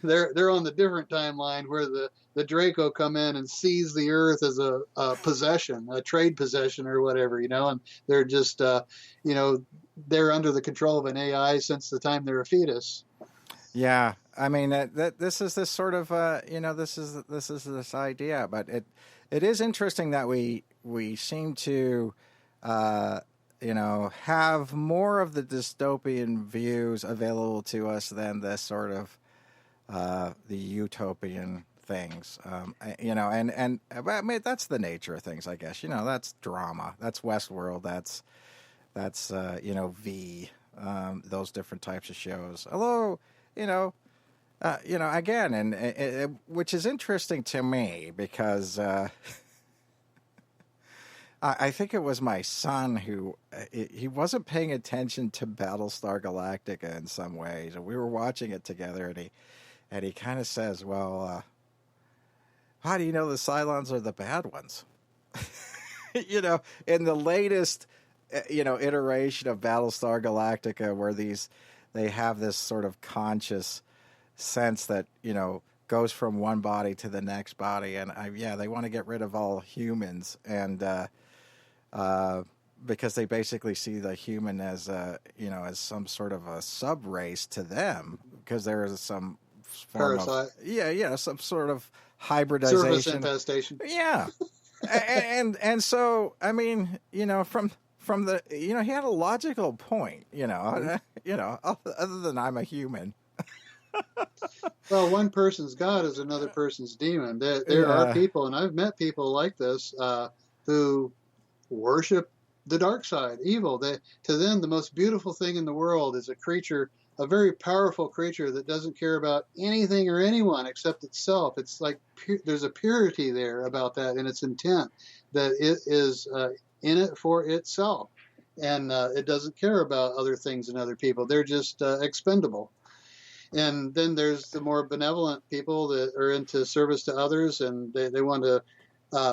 they're on the different timeline where the Draco come in and seize the earth as a possession, a trade possession or whatever, and they're just they're under the control of an AI since the time they're a fetus. Yeah, I mean this is this sort of this is this idea, but it is interesting that we seem to have more of the dystopian views available to us than this sort of the utopian things. And I mean, that's the nature of things, I guess. That's drama. That's Westworld. That's V. Those different types of shows. Although, again, and which is interesting to me because. I think it was my son who he wasn't paying attention to Battlestar Galactica in some ways. We were watching it together, and he kind of says, "Well, how do you know the Cylons are the bad ones?" In the latest, iteration of Battlestar Galactica, where they have this sort of conscious sense that goes from one body to the next body, and they want to get rid of all humans, and because they basically see the human as as some sort of a sub race to them, because there is some form parasite. Some sort of hybridization, surface infestation. Yeah, and so I mean, from the he had a logical point, other than I'm a human. Well, one person's God is another person's demon. There are people, and I've met people like this, who worship the dark side, evil. To them, the most beautiful thing in the world is a very powerful creature that doesn't care about anything or anyone except itself. It's like there's a purity there about that in its intent, that it is in it for itself, and it doesn't care about other things and other people. They're just expendable. And then there's the more benevolent people that are into service to others, and they want to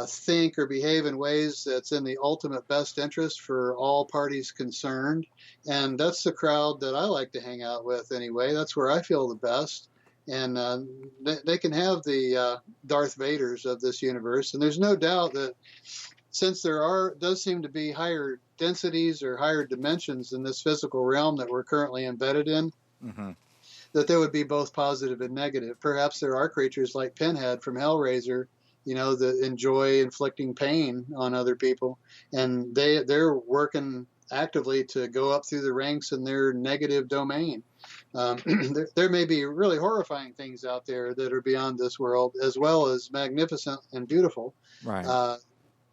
think or behave in ways that's in the ultimate best interest for all parties concerned. And that's the crowd that I like to hang out with anyway. That's where I feel the best. And they can have the Darth Vaders of this universe. And there's no doubt that since does seem to be higher densities or higher dimensions in this physical realm that we're currently embedded in, that there would be both positive and negative. Perhaps there are creatures like Pinhead from Hellraiser, that enjoy inflicting pain on other people, and they're working actively to go up through the ranks in their negative domain. There may be really horrifying things out there that are beyond this world, as well as magnificent and beautiful. Right.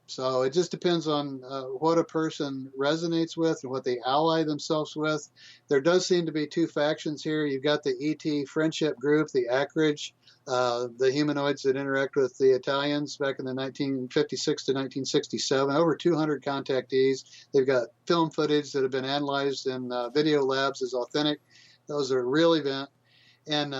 So it just depends on what a person resonates with and what they ally themselves with. There does seem to be two factions here. You've got the ET friendship group, the Acreage, the humanoids that interact with the Italians back in the 1956 to 1967, over 200 contactees. They've got film footage that have been analyzed in video labs as authentic. Those are a real event. And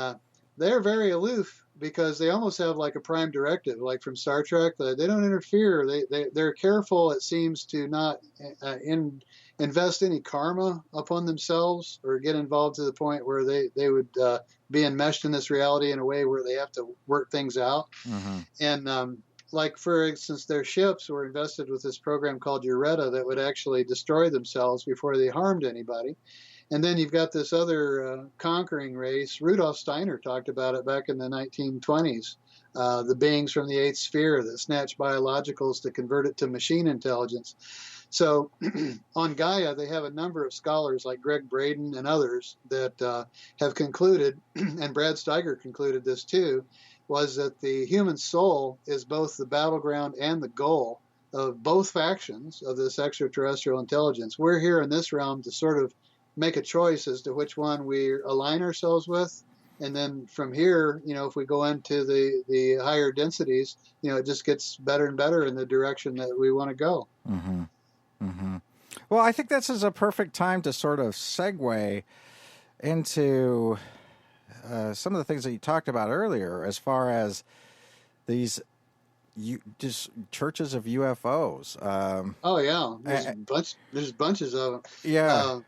they're very aloof because they almost have like a prime directive, like from Star Trek. They don't interfere. They're careful, it seems, to not invest any karma upon themselves or get involved to the point where they would be enmeshed in this reality in a way where they have to work things out. Mm-hmm. And like, for instance, their ships were invested with this program called Eureka that would actually destroy themselves before they harmed anybody. And then you've got this other conquering race. Rudolf Steiner talked about it back in the 1920s, the beings from the eighth sphere that snatch biologicals to convert it to machine intelligence. So on Gaia, they have a number of scholars like Greg Braden and others that have concluded, and Brad Steiger concluded this too, was that the human soul is both the battleground and the goal of both factions of this extraterrestrial intelligence. We're here in this realm to sort of make a choice as to which one we align ourselves with. And then from here, if we go into the higher densities, it just gets better and better in the direction that we want to go. Mm-hmm. Mm-hmm. Well, I think this is a perfect time to sort of segue into some of the things that you talked about earlier, as far as these just churches of UFOs. Oh yeah, there's bunches of them. Yeah.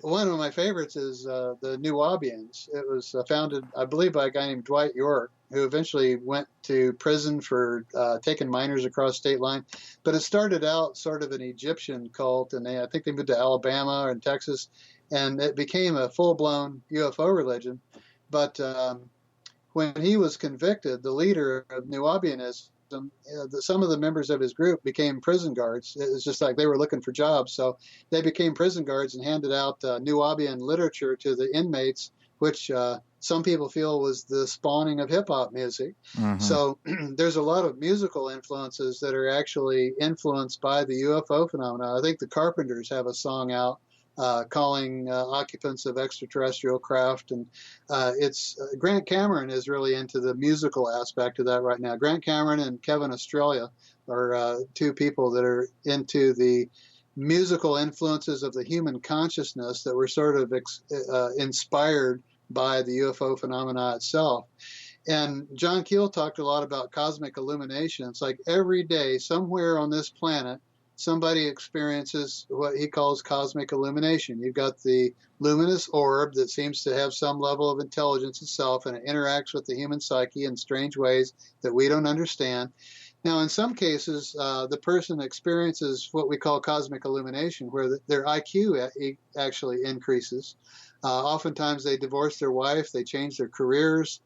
One of my favorites is the Nubians. It was founded, I believe, by a guy named Dwight York, who eventually went to prison for taking minors across state line. But it started out sort of an Egyptian cult, and I think they moved to Alabama and Texas, and it became a full-blown UFO religion. But when he was convicted, the leader of Nubianism, some of the members of his group became prison guards. It was just like they were looking for jobs. So they became prison guards and handed out Nubian literature to the inmates, which some people feel was the spawning of hip-hop music. Mm-hmm. So there's a lot of musical influences that are actually influenced by the UFO phenomena. I think the Carpenters have a song out calling occupants of extraterrestrial craft. And it's Grant Cameron is really into the musical aspect of that right now. Grant Cameron and Kevin Australia are two people that are into the musical influences of the human consciousness that were sort of inspired by the UFO phenomena itself. And John Keel talked a lot about cosmic illumination. It's like every day somewhere on this planet, somebody experiences what he calls cosmic illumination. You've got the luminous orb that seems to have some level of intelligence itself, and it interacts with the human psyche in strange ways that we don't understand. Now, in some cases, the person experiences what we call cosmic illumination, where their IQ actually increases. Oftentimes, they divorce their wife, they change their careers,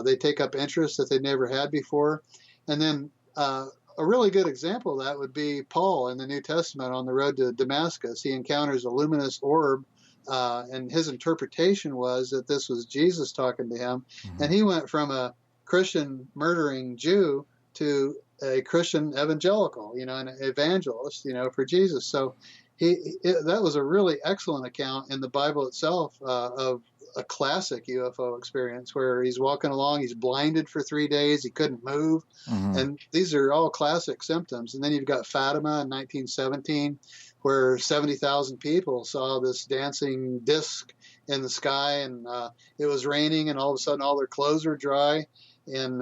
they take up interests that they never had before. And then a really good example of that would be Paul in the New Testament on the road to Damascus. He encounters a luminous orb, and his interpretation was that this was Jesus talking to him. Mm-hmm. And he went from a Christian murdering Jew to a Christian evangelical, an evangelist, for Jesus. So that was a really excellent account in the Bible itself of a classic UFO experience where he's walking along, he's blinded for 3 days, he couldn't move. Mm-hmm. And these are all classic symptoms. And then you've got Fatima in 1917, where 70,000 people saw this dancing disc in the sky, and it was raining, and all of a sudden all their clothes were dry. And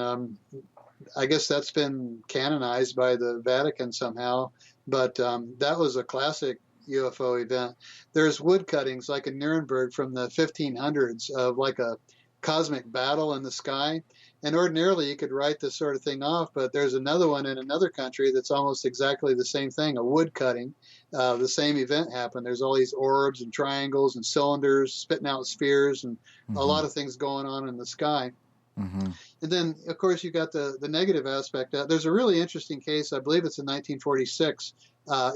I guess that's been canonized by the Vatican somehow. But that was a classic UFO event. There's wood cuttings like in Nuremberg from the 1500s of like a cosmic battle in the sky. And ordinarily you could write this sort of thing off, but there's another one in another country that's almost exactly the same thing, a wood cutting. The same event happened. There's all these orbs and triangles and cylinders spitting out spheres and mm-hmm. a lot of things going on in the sky. Mm-hmm. And then, of course, you got the negative aspect. There's a really interesting case. I believe it's in 1946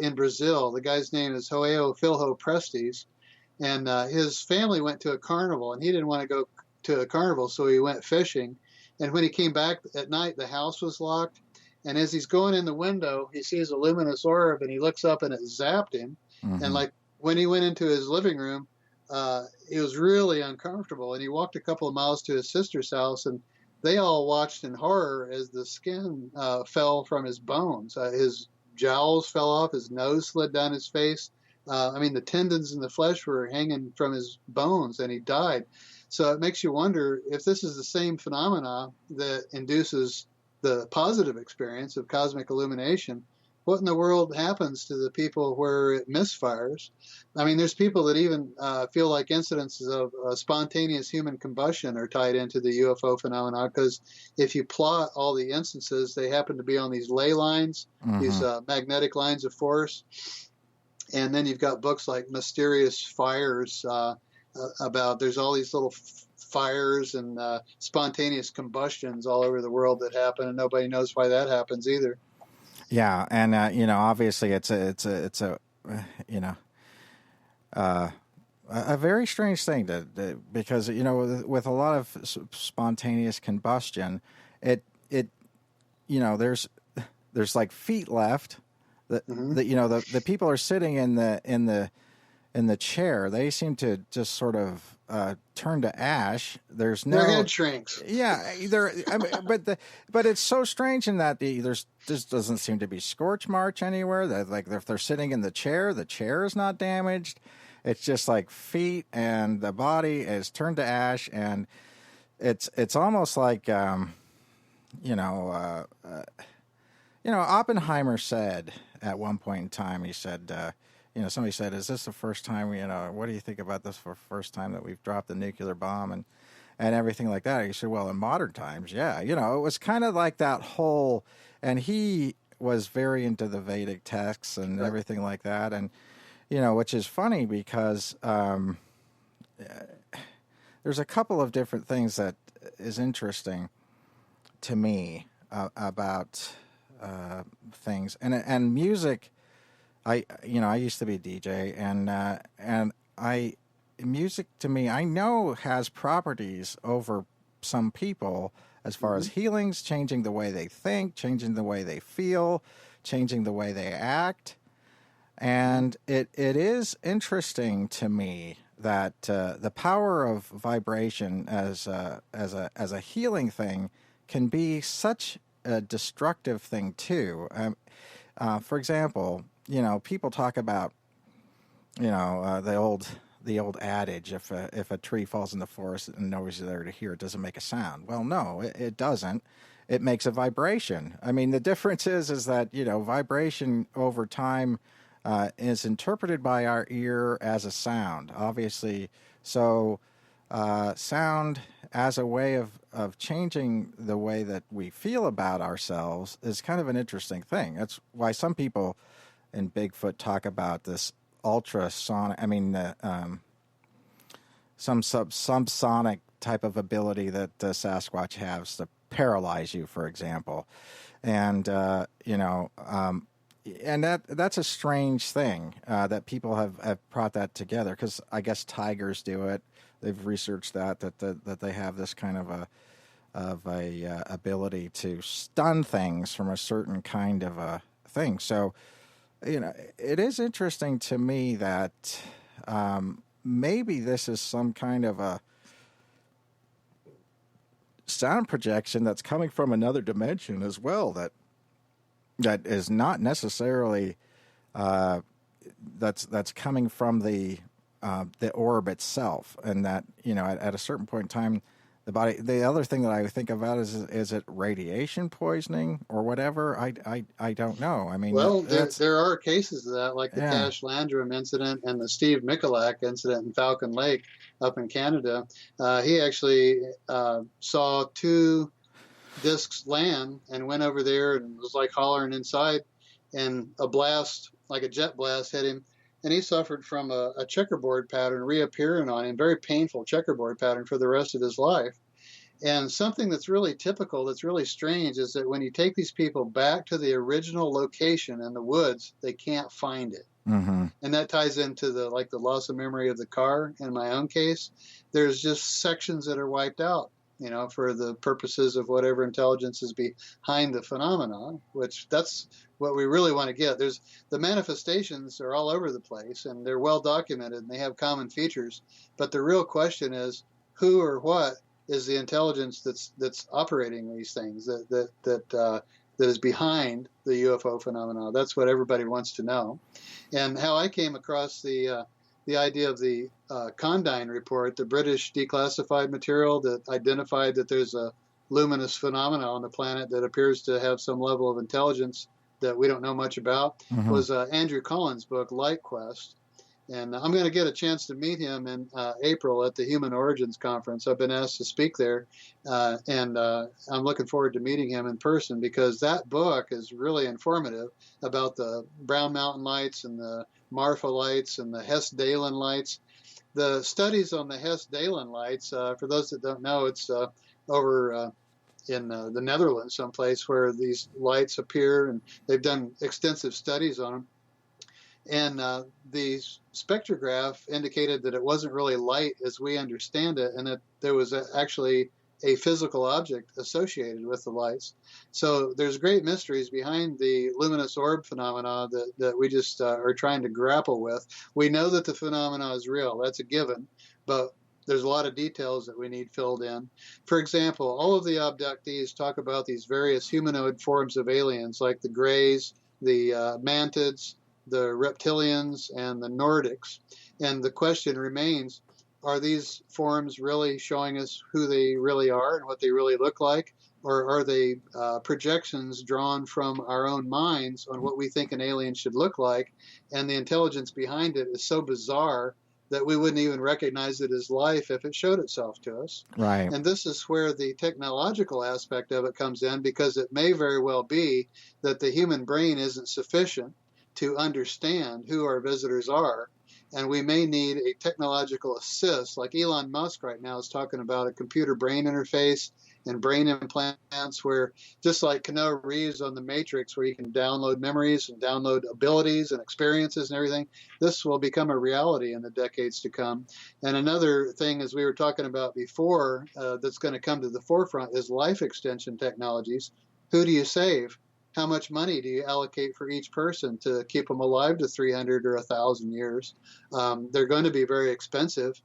in Brazil. The guy's name is Joao Filho Prestes, and his family went to a carnival, and he didn't want to go to a carnival, so he went fishing. And when he came back at night, the house was locked. And as he's going in the window, he sees a luminous orb, and he looks up, and it zapped him. Mm-hmm. And like when he went into his living room, he was really uncomfortable. And he walked a couple of miles to his sister's house, and they all watched in horror as the skin fell from his bones. His jowls fell off, his nose slid down his face. I mean, the tendons and the flesh were hanging from his bones, and he died. So it makes you wonder if this is the same phenomena that induces the positive experience of cosmic illumination. What in the world happens to the people where it misfires? I mean, there's people that even feel like incidences of spontaneous human combustion are tied into the UFO phenomena, because if you plot all the instances, they happen to be on these ley lines, these magnetic lines of force. And then you've got books like Mysterious Fires about there's all these little fires and spontaneous combustions all over the world that happen, and nobody knows why that happens either. Yeah, and obviously it's a very strange thing because with a lot of spontaneous combustion, it there's like feet left that the people are sitting in the chair. They seem to just sort of turn to ash. Their head shrinks. Yeah, but it's so strange in that there's just doesn't seem to be scorch marks anywhere. That like if they're sitting in the chair is not damaged. It's just like feet, and the body is turned to ash, and it's almost like Oppenheimer said at one point in time, he said, somebody said, is this the first time, what do you think about this for the first time that we've dropped the nuclear bomb and everything like that? He said, well, in modern times, yeah. It was kind of like that whole, and he was very into the Vedic texts and everything like that. And, which is funny because there's a couple of different things that is interesting to me about things and music. I used to be a DJ, and music to me, I know has properties over some people as far as healings, changing the way they think, changing the way they feel, changing the way they act. And it is interesting to me that the power of vibration as a healing thing can be such a destructive thing too. For example, people talk about, the old adage, if a tree falls in the forest and nobody's there to hear it, doesn't make a sound. Well, no, it doesn't. It makes a vibration. I mean, the difference is that, vibration over time is interpreted by our ear as a sound, obviously. So sound as a way of changing the way that we feel about ourselves is kind of an interesting thing. That's why some people in Bigfoot talk about this ultrasonic, some subsonic type of ability that Sasquatch has to paralyze you, for example. And, and that's a strange thing that people have brought that together, because I guess tigers do it. They've researched that they have this kind of a ability to stun things from a certain kind of a thing. So, it is interesting to me that maybe this is some kind of a sound projection that's coming from another dimension as well, that is not necessarily that's coming from the orb itself, and that at a certain point in time, the body. The other thing that I think about is it radiation poisoning or whatever? I don't know. I mean, well, there are cases of that, like the Tash Landrum incident and the Steve Michalak incident in Falcon Lake up in Canada. He actually saw two discs land and went over there and was like hollering inside, and a blast, like a jet blast, hit him. And he suffered from a checkerboard pattern reappearing on him, very painful checkerboard pattern for the rest of his life. And something that's really typical, that's really strange, is that when you take these people back to the original location in the woods, they can't find it. Mm-hmm. And that ties into the loss of memory of the car. In my own case, there's just sections that are wiped out, for the purposes of whatever intelligence is behind the phenomenon, which that's what we really want to get. There's the manifestations are all over the place, and they're well documented, and they have common features. But the real question is, who or what is the intelligence that's operating these things that is behind the UFO phenomena? That's what everybody wants to know. And how I came across the idea of the Condign report, the British declassified material that identified that there's a luminous phenomena on the planet that appears to have some level of intelligence that we don't know much about, was Andrew Collins' book, Light Quest. And I'm going to get a chance to meet him in April at the Human Origins Conference. I've been asked to speak there, and I'm looking forward to meeting him in person, because that book is really informative about the Brown Mountain lights and the Marfa lights and the Hess-Dalen lights. The studies on the Hess-Dalen lights, for those that don't know, it's over in the Netherlands, someplace where these lights appear, and they've done extensive studies on them. And the spectrograph indicated that it wasn't really light as we understand it, and that there was actually a physical object associated with the lights. So there's great mysteries behind the luminous orb phenomena that we just are trying to grapple with. We know that the phenomena is real. That's a given. But there's a lot of details that we need filled in. For example, all of the abductees talk about these various humanoid forms of aliens, like the Greys, the Mantids, the Reptilians, and the Nordics. And the question remains, are these forms really showing us who they really are and what they really look like? Or are they projections drawn from our own minds on what we think an alien should look like? And the intelligence behind it is so bizarre that we wouldn't even recognize it as life if it showed itself to us. Right. And this is where the technological aspect of it comes in, because it may very well be that the human brain isn't sufficient to understand who our visitors are. And we may need a technological assist, like Elon Musk right now is talking about a computer brain interface and brain implants, where just like Keanu Reeves on The Matrix, where you can download memories and download abilities and experiences and everything, this will become a reality in the decades to come. And another thing, as we were talking about before, that's going to come to the forefront is life extension technologies. Who do you save? How much money do you allocate for each person to keep them alive to 300 or 1,000 years? They're going to be very expensive.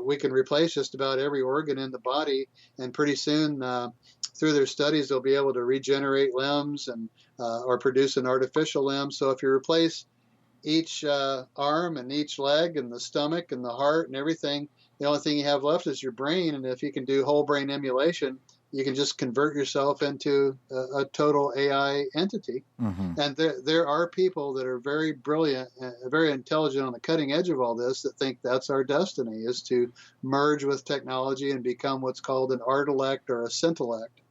We can replace just about every organ in the body, and pretty soon, through their studies, they'll be able to regenerate limbs and or produce an artificial limb. So if you replace each arm and each leg and the stomach and the heart and everything, the only thing you have left is your brain. And if you can do whole brain emulation, you can just convert yourself into a total AI entity. Mm-hmm. And there are people that are very brilliant, very intelligent, on the cutting edge of all this, that think that's our destiny, is to merge with technology and become what's called an artellect or a scintillect.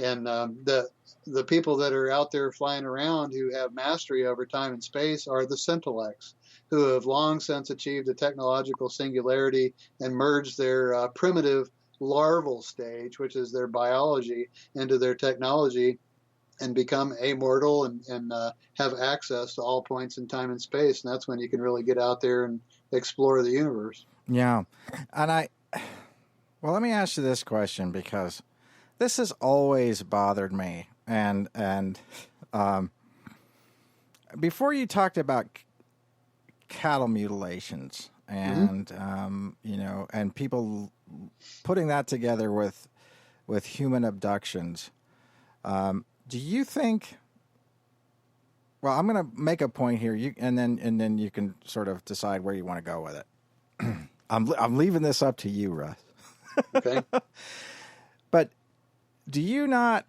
And the people that are out there flying around who have mastery over time and space are the scintillects, who have long since achieved a technological singularity and merged their primitive larval stage, which is their biology, into their technology, and become immortal and have access to all points in time and space. And that's when you can really get out there and explore the universe. Yeah. And let me ask you this question, because this has always bothered me. And before you talked about cattle mutilations and, mm-hmm. And people putting that together with human abductions, do you think? Well, I'm going to make a point here, and then you can sort of decide where you want to go with it. I'm leaving this up to you, Russ. Okay. But do you not?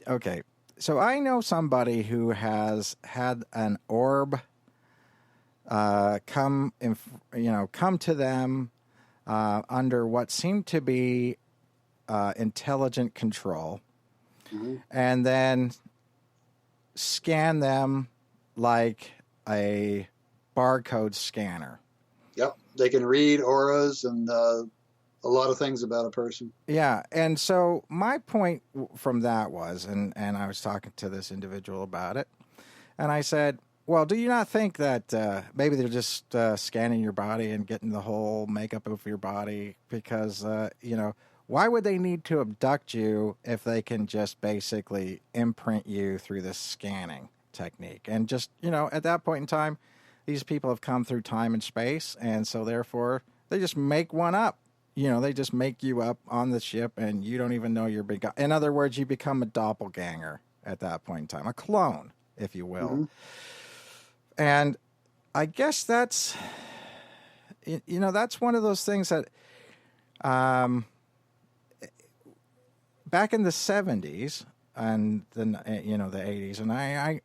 Okay, so I know somebody who has had an orb come to them under what seemed to be intelligent control, mm-hmm. and then scan them like a barcode scanner. Yep, they can read auras and a lot of things about a person. Yeah. And so my point from that was, and I was talking to this individual about it, and I said, well, do you not think that maybe they're just scanning your body and getting the whole makeup of your body? Because, why would they need to abduct you if they can just basically imprint you through this scanning technique? And just, at that point in time, these people have come through time and space, and so therefore they just make one up. They just make you up on the ship, and you don't even know you're big. In other words, you become a doppelganger at that point in time, a clone, if you will. Mm-hmm. And I guess that's one of those things that back in the 70s and the 80s, and I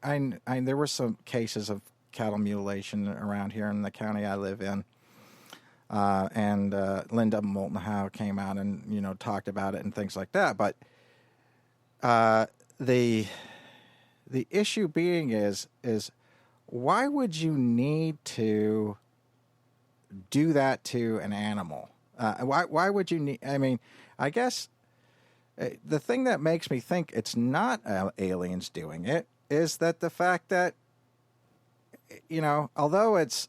there were some cases of cattle mutilation around here in the county I live in. And Linda Moulton Howe came out and, talked about it and things like that. But the issue being is why would you need to do that to an animal? Why would you need? I mean, I guess the thing that makes me think it's not aliens doing it is that the fact that, although it's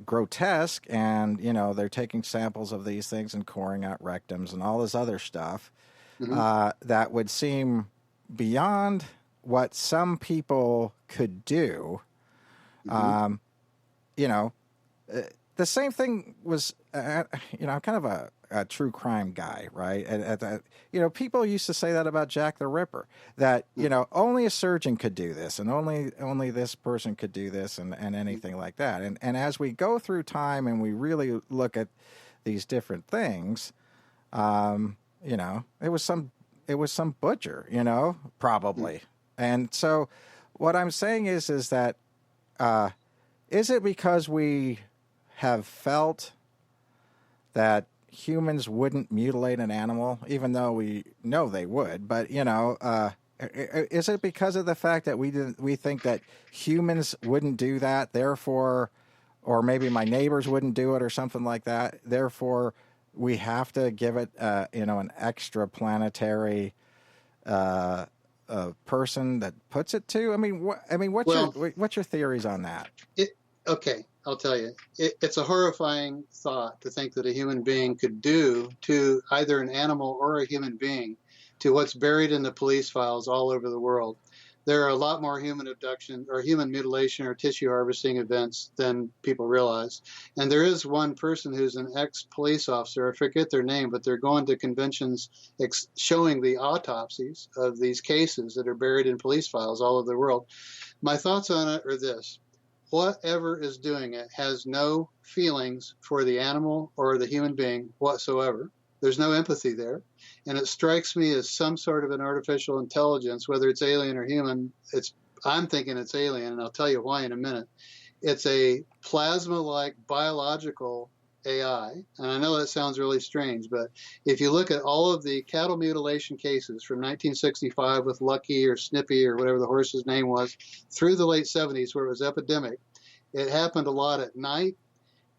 grotesque, and they're taking samples of these things and coring out rectums and all this other stuff, that would seem beyond what some people could do. The same thing was, I'm kind of a true crime guy, right? People used to say that about Jack the Ripper, that, only a surgeon could do this, and only this person could do this, and anything like that. And as we go through time and we really look at these different things, it was some butcher, probably. And so what I'm saying is that, is it because we have felt that humans wouldn't mutilate an animal, even though we know they would? But, is it because of the fact that we think that humans wouldn't do that, therefore, or maybe my neighbors wouldn't do it or something like that, therefore we have to give it, an extra planetary person that puts it to? What's your theories on that? Okay, I'll tell you. It's a horrifying thought to think that a human being could do to either an animal or a human being to what's buried in the police files all over the world. There are a lot more human abduction or human mutilation or tissue harvesting events than people realize. And there is one person who's an ex-police officer, I forget their name, but they're going to conventions showing the autopsies of these cases that are buried in police files all over the world. My thoughts on it are this. Whatever is doing it has no feelings for the animal or the human being whatsoever. There's no empathy there. And it strikes me as some sort of an artificial intelligence, whether it's alien or human. I'm thinking it's alien, and I'll tell you why in a minute. It's a plasma-like biological AI. And I know that sounds really strange, but if you look at all of the cattle mutilation cases from 1965 with Lucky or Snippy or whatever the horse's name was, through the late 70s where it was epidemic, it happened a lot at night.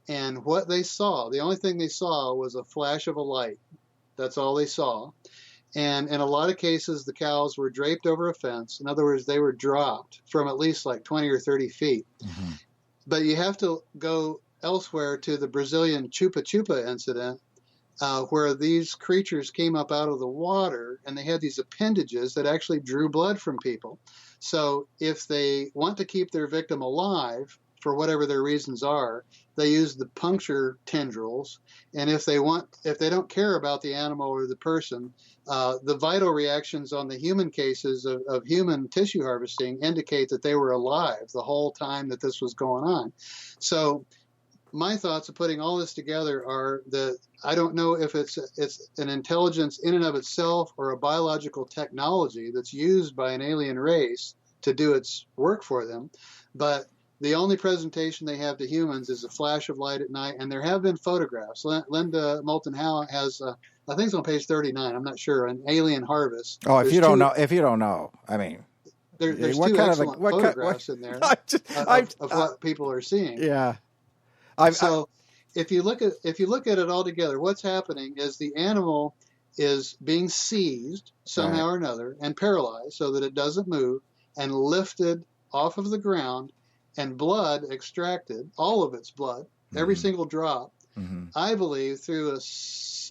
And what they saw, the only thing they saw was a flash of a light. That's all they saw. And in a lot of cases, the cows were draped over a fence. In other words, they were dropped from at least like 20 or 30 feet. Mm-hmm. But you have to go elsewhere to the Brazilian Chupa Chupa incident, where these creatures came up out of the water and they had these appendages that actually drew blood from people. So if they want to keep their victim alive, for whatever their reasons are, they use the puncture tendrils. And if they don't care about the animal or the person, the vital reactions on the human cases of human tissue harvesting indicate that they were alive the whole time that this was going on. So my thoughts of putting all this together are that I don't know if it's an intelligence in and of itself or a biological technology that's used by an alien race to do its work for them. But the only presentation they have to humans is a flash of light at night, and there have been photographs. Linda Moulton Howe has, I think it's on page 39, I'm not sure, an alien harvest. Oh, if you don't know, I mean, there's two excellent photographs in there of what people are seeing. Yeah. if you look at it all together, what's happening is the animal is being seized somehow or another and paralyzed so that it doesn't move and lifted off of the ground and blood extracted, all of its blood, every single drop, I believe through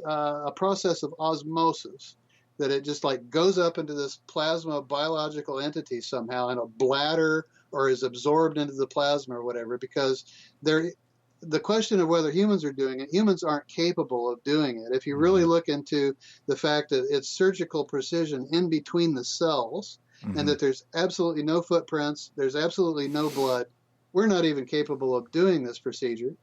a process of osmosis, that it just like goes up into this plasma biological entity somehow in a bladder or is absorbed into the plasma or whatever, because the question of whether humans are doing it, humans aren't capable of doing it. If you really look into the fact that it's surgical precision in between the cells and that there's absolutely no footprints, there's absolutely no blood, we're not even capable of doing this procedure.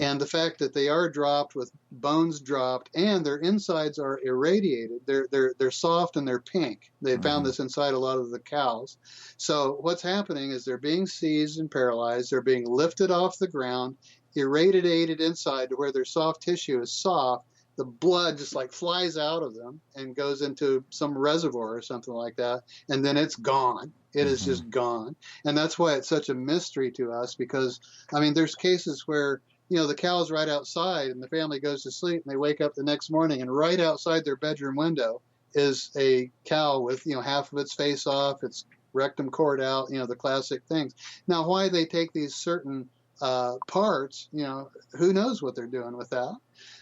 And the fact that they are dropped with bones dropped and their insides are irradiated, they're soft and they're pink. They found this inside a lot of the cows. So what's happening is they're being seized and paralyzed. They're being lifted off the ground, irradiated inside to where their soft tissue is soft. The blood just like flies out of them and goes into some reservoir or something like that, and then it's gone. It is just gone. And that's why it's such a mystery to us, because, I mean, there's cases where, the cow's right outside and the family goes to sleep and they wake up the next morning and right outside their bedroom window is a cow with, half of its face off, its rectum cord out, the classic things. Now, why they take these certain parts, who knows what they're doing with that.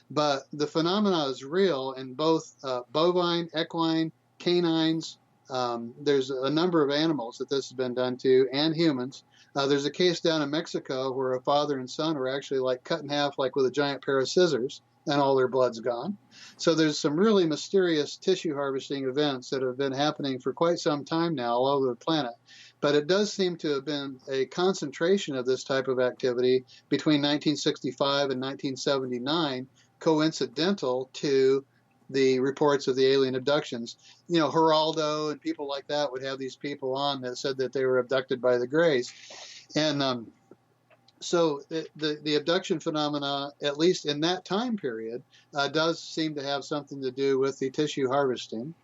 But the phenomena is real in both bovine, equine, canines. There's a number of animals that this has been done to, and humans. There's a case down in Mexico where a father and son were actually like cut in half like with a giant pair of scissors, and all their blood's gone. So there's some really mysterious tissue harvesting events that have been happening for quite some time now all over the planet. But it does seem to have been a concentration of this type of activity between 1965 and 1979, coincidental to the reports of the alien abductions. Geraldo and people like that would have these people on that said that they were abducted by the Greys. And so the abduction phenomena, at least in that time period, does seem to have something to do with the tissue harvesting.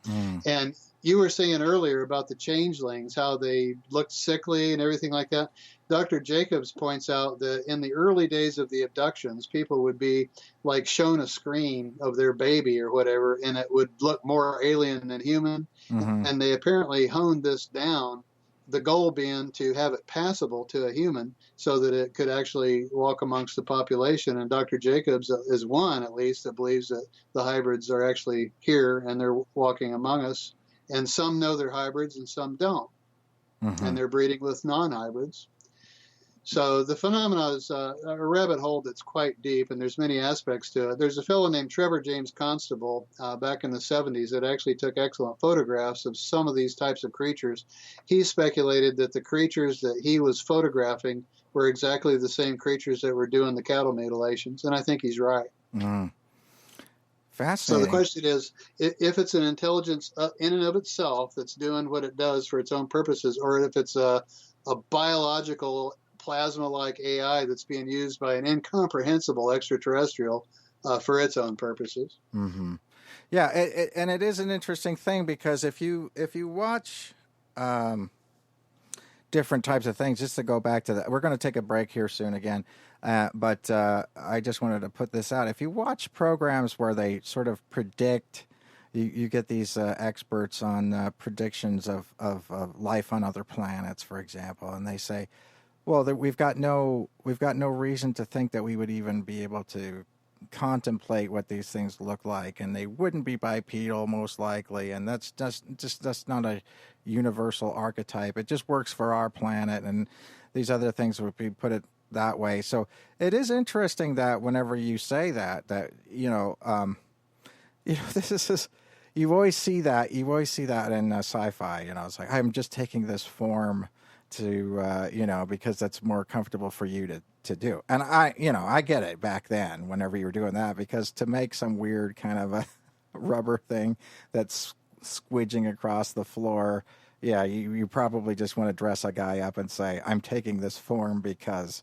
And you were saying earlier about the changelings, how they looked sickly and everything like that. Dr. Jacobs points out that in the early days of the abductions, people would be like shown a screen of their baby or whatever, and it would look more alien than human. And they apparently honed this down, the goal being to have it passable to a human so that it could actually walk amongst the population. And Dr. Jacobs is one, at least, that believes that the hybrids are actually here and they're walking among us. And some know they're hybrids and some don't. And they're breeding with non-hybrids. So the phenomena is a rabbit hole that's quite deep, and there's many aspects to it. There's a fellow named Trevor James Constable back in the 70s that actually took excellent photographs of some of these types of creatures. He speculated that the creatures that he was photographing were exactly the same creatures that were doing the cattle mutilations, and I think he's right. Fascinating. So the question is, if it's an intelligence in and of itself that's doing what it does for its own purposes, or if it's a biological plasma-like AI that's being used by an incomprehensible extraterrestrial for its own purposes. Yeah, and it is an interesting thing, because if you watch different types of things, just to go back to that, we're going to take a break here soon again, but I just wanted to put this out. If you watch programs where they sort of predict, you get these experts on predictions of life on other planets, for example, and they say, well, we've got no reason to think that we would even be able to contemplate what these things look like, and they wouldn't be bipedal most likely, and that's not a universal archetype. It just works for our planet, and these other things would be put it that way. So it is interesting that whenever you say that this is you always see that in sci-fi. It's like, I'm just taking this form to because that's more comfortable for you to do. And I get it back then whenever you were doing that, because to make some weird kind of a rubber thing that's squidging across the floor, you probably just want to dress a guy up and say, I'm taking this form because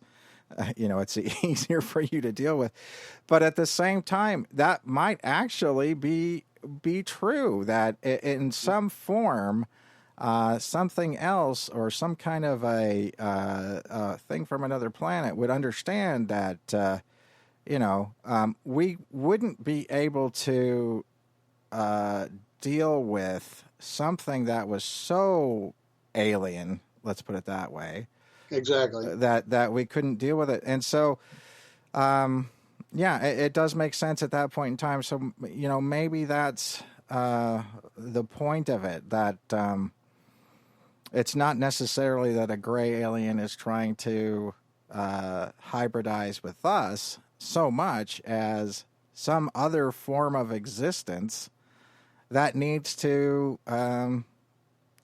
it's easier for you to deal with. But at the same time, that might actually be true, that in some form, something else or some kind of a thing from another planet would understand that we wouldn't be able to deal with something that was so alien, let's put it that way. Exactly. That we couldn't deal with it. And so, it does make sense at that point in time. So, maybe that's the point of it, that it's not necessarily that a gray alien is trying to hybridize with us so much as some other form of existence that needs to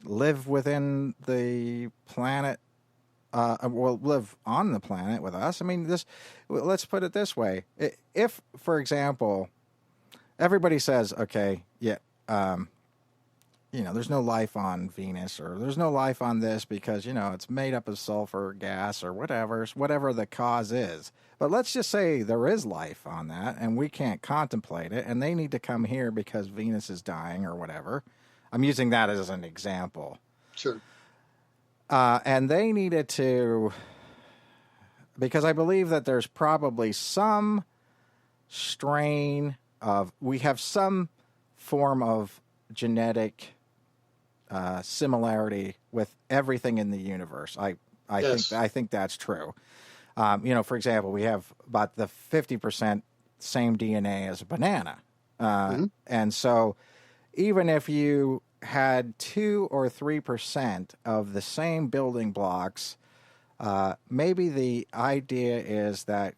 live within the planet, live on the planet with us. I mean, let's put it this way. If, for example, everybody says, okay, there's no life on Venus, or there's no life on this because, it's made up of sulfur gas or whatever the cause is. But let's just say there is life on that and we can't contemplate it, and they need to come here because Venus is dying or whatever. I'm using that as an example. Sure. And they needed to, because I believe that there's probably some strain we have some form of genetic similarity with everything in the universe. I think that's true. For example, we have about the 50% same DNA as a banana. And so even if you had 2 or 3% of the same building blocks, maybe the idea is that,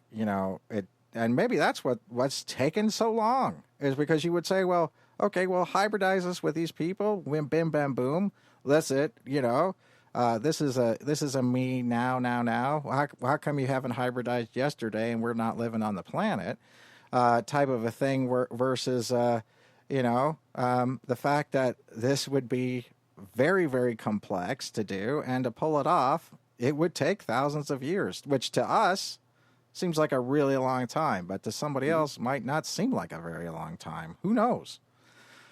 and maybe that's what's taken so long, is because you would say, well, okay, well, hybridize us with these people. Bim, bam, boom. That's it. This is a me now. How come you haven't hybridized yesterday and we're not living on the planet? Type of a thing versus, the fact that this would be very, very complex to do, and to pull it off, it would take thousands of years, which to us seems like a really long time, but to somebody else might not seem like a very long time. Who knows?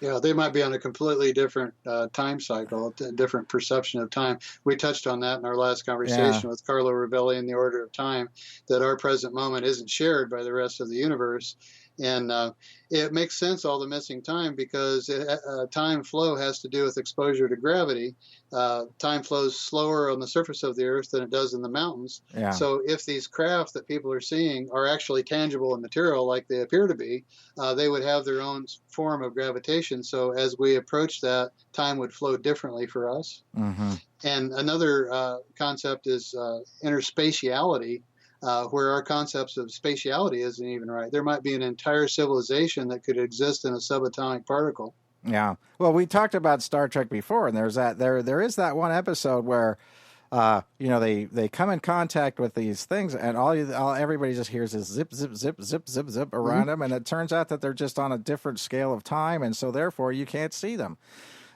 Yeah, they might be on a completely different time cycle, a different perception of time. We touched on that in our last conversation with Carlo Rovelli in The Order of Time, that our present moment isn't shared by the rest of the universe. And it makes sense, all the missing time, because time flow has to do with exposure to gravity. Time flows slower on the surface of the Earth than it does in the mountains. Yeah. So if these craft that people are seeing are actually tangible and material like they appear to be, they would have their own form of gravitation. So as we approach that, time would flow differently for us. Mm-hmm. And another concept is interspatiality. Where our concepts of spatiality isn't even right. There might be an entire civilization that could exist in a subatomic particle. Yeah. Well, we talked about Star Trek before, and there is that one episode where, they come in contact with these things, and everybody just hears is zip, zip, zip, zip, zip, zip around them, and it turns out that they're just on a different scale of time, and so therefore you can't see them.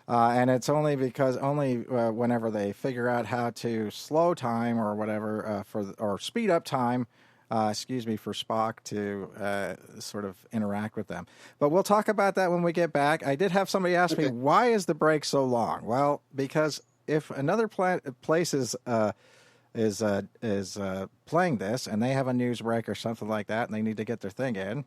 And it's only whenever they figure out how to slow time or whatever or speed up time, for Spock to sort of interact with them. But we'll talk about that when we get back. I did have somebody ask me, why is the break so long? Well, because if another place is playing this and they have a news break or something like that, and they need to get their thing in,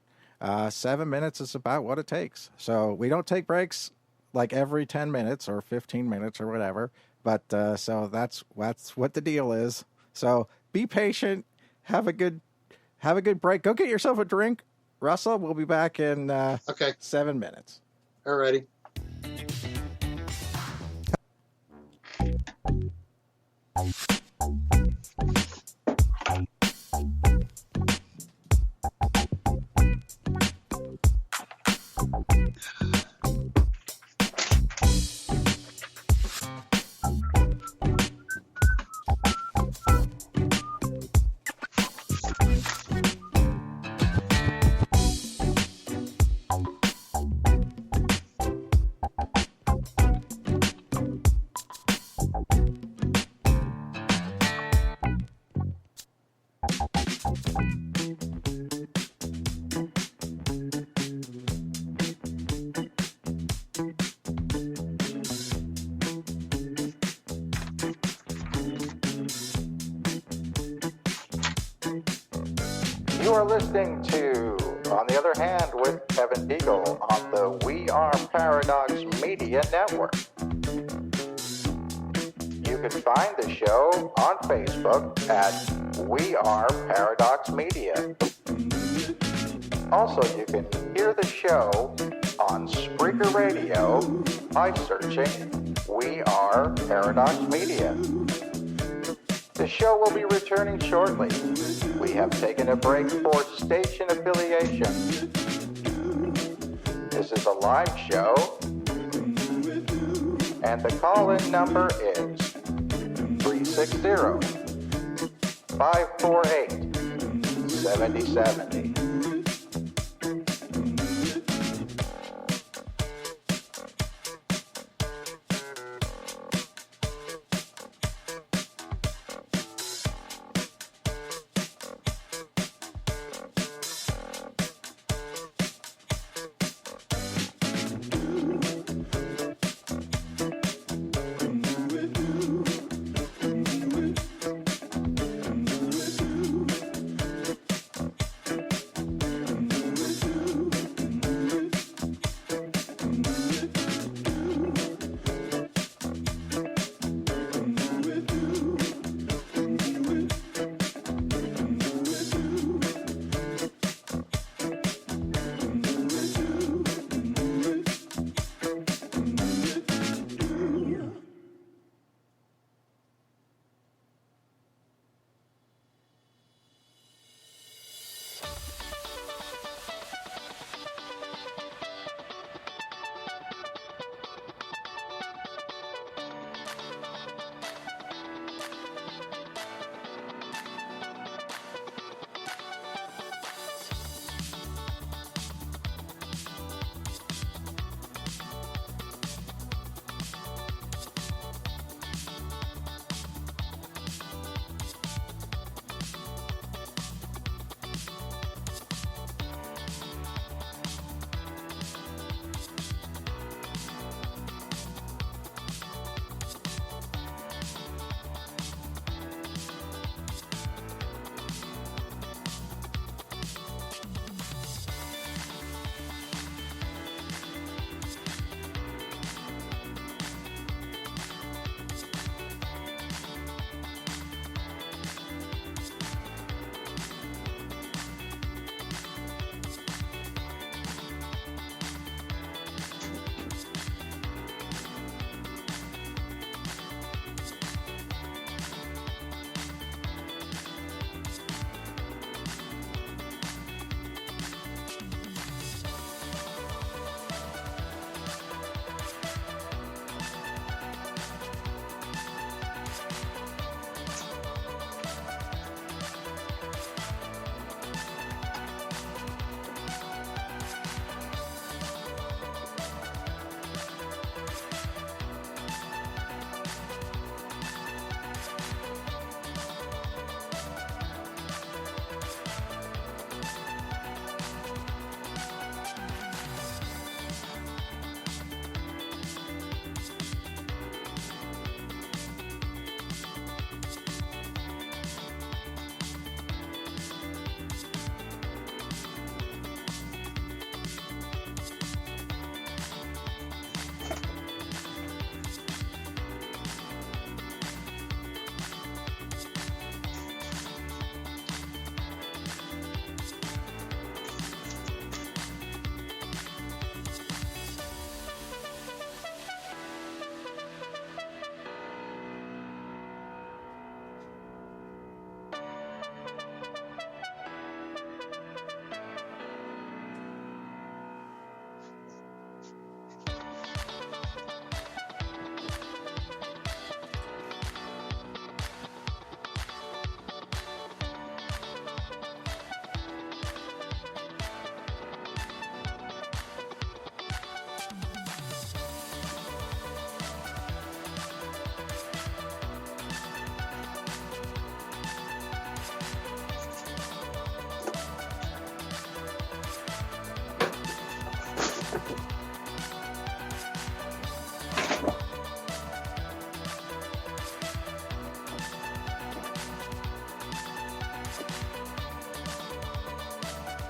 7 minutes is about what it takes. So we don't take breaks like every 10 minutes or 15 minutes or whatever. But so that's what the deal is. So be patient. Have a good break. Go get yourself a drink. Russell, we'll be back in 7 minutes. Alrighty. You are listening to other hand with Kevin Beegle on the We Are Paradox Media Network. You can find the show on Facebook at We Are Paradox Media. Also, you can hear the show on Spreaker Radio by searching We Are Paradox Media. The show will be returning shortly. We have taken a break for station affiliation. This is a live show, and the call-in number is 360-548-7070.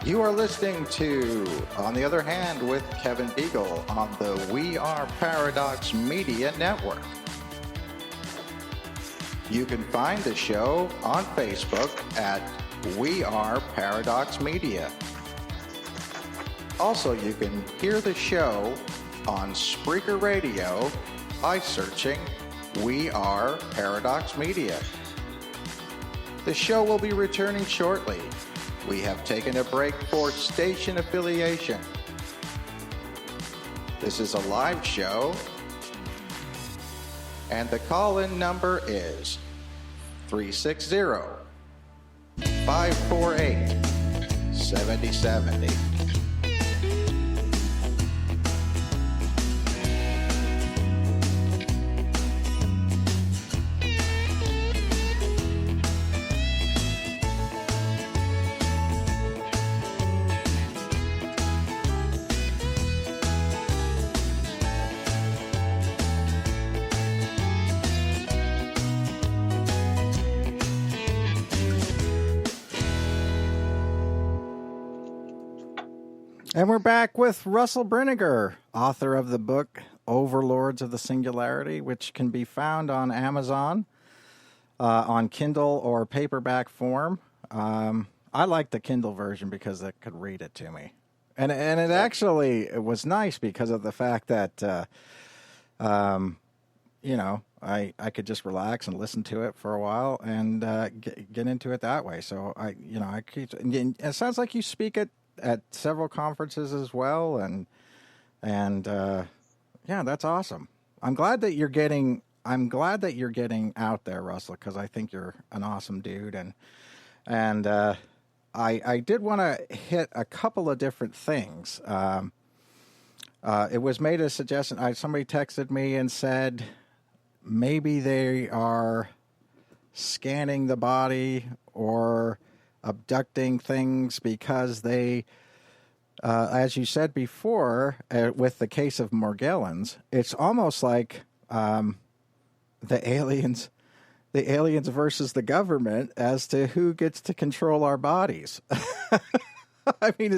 You are listening to On the Other Hand with Kevin Beegle on the We Are Paradox Media Network. You can find the show on Facebook at We Are Paradox Media. Also, you can hear the show on Spreaker Radio by searching We Are Paradox Media. The show will be returning shortly. We have taken a break for station affiliation. This is a live show, and the call-in number is 360-548-7070. And we're back with Russel Brinegar, author of the book Overlords of the Singularity, which can be found on Amazon on Kindle or paperback form. I like the Kindle version because it could read it to me. And it actually it was nice because of the fact that, you know, I could just relax and listen to it for a while and get into it that way. So, it sounds like you speak at several conferences as well, and yeah, that's awesome. I'm glad that you're getting out there, Russell, because I think you're an awesome dude, and I did want to hit a couple of different things. It was made a suggestion. Somebody texted me and said maybe they are scanning the body or abducting things because they, as you said before, with the case of Morgellons, it's almost like the aliens versus the government as to who gets to control our bodies. I mean,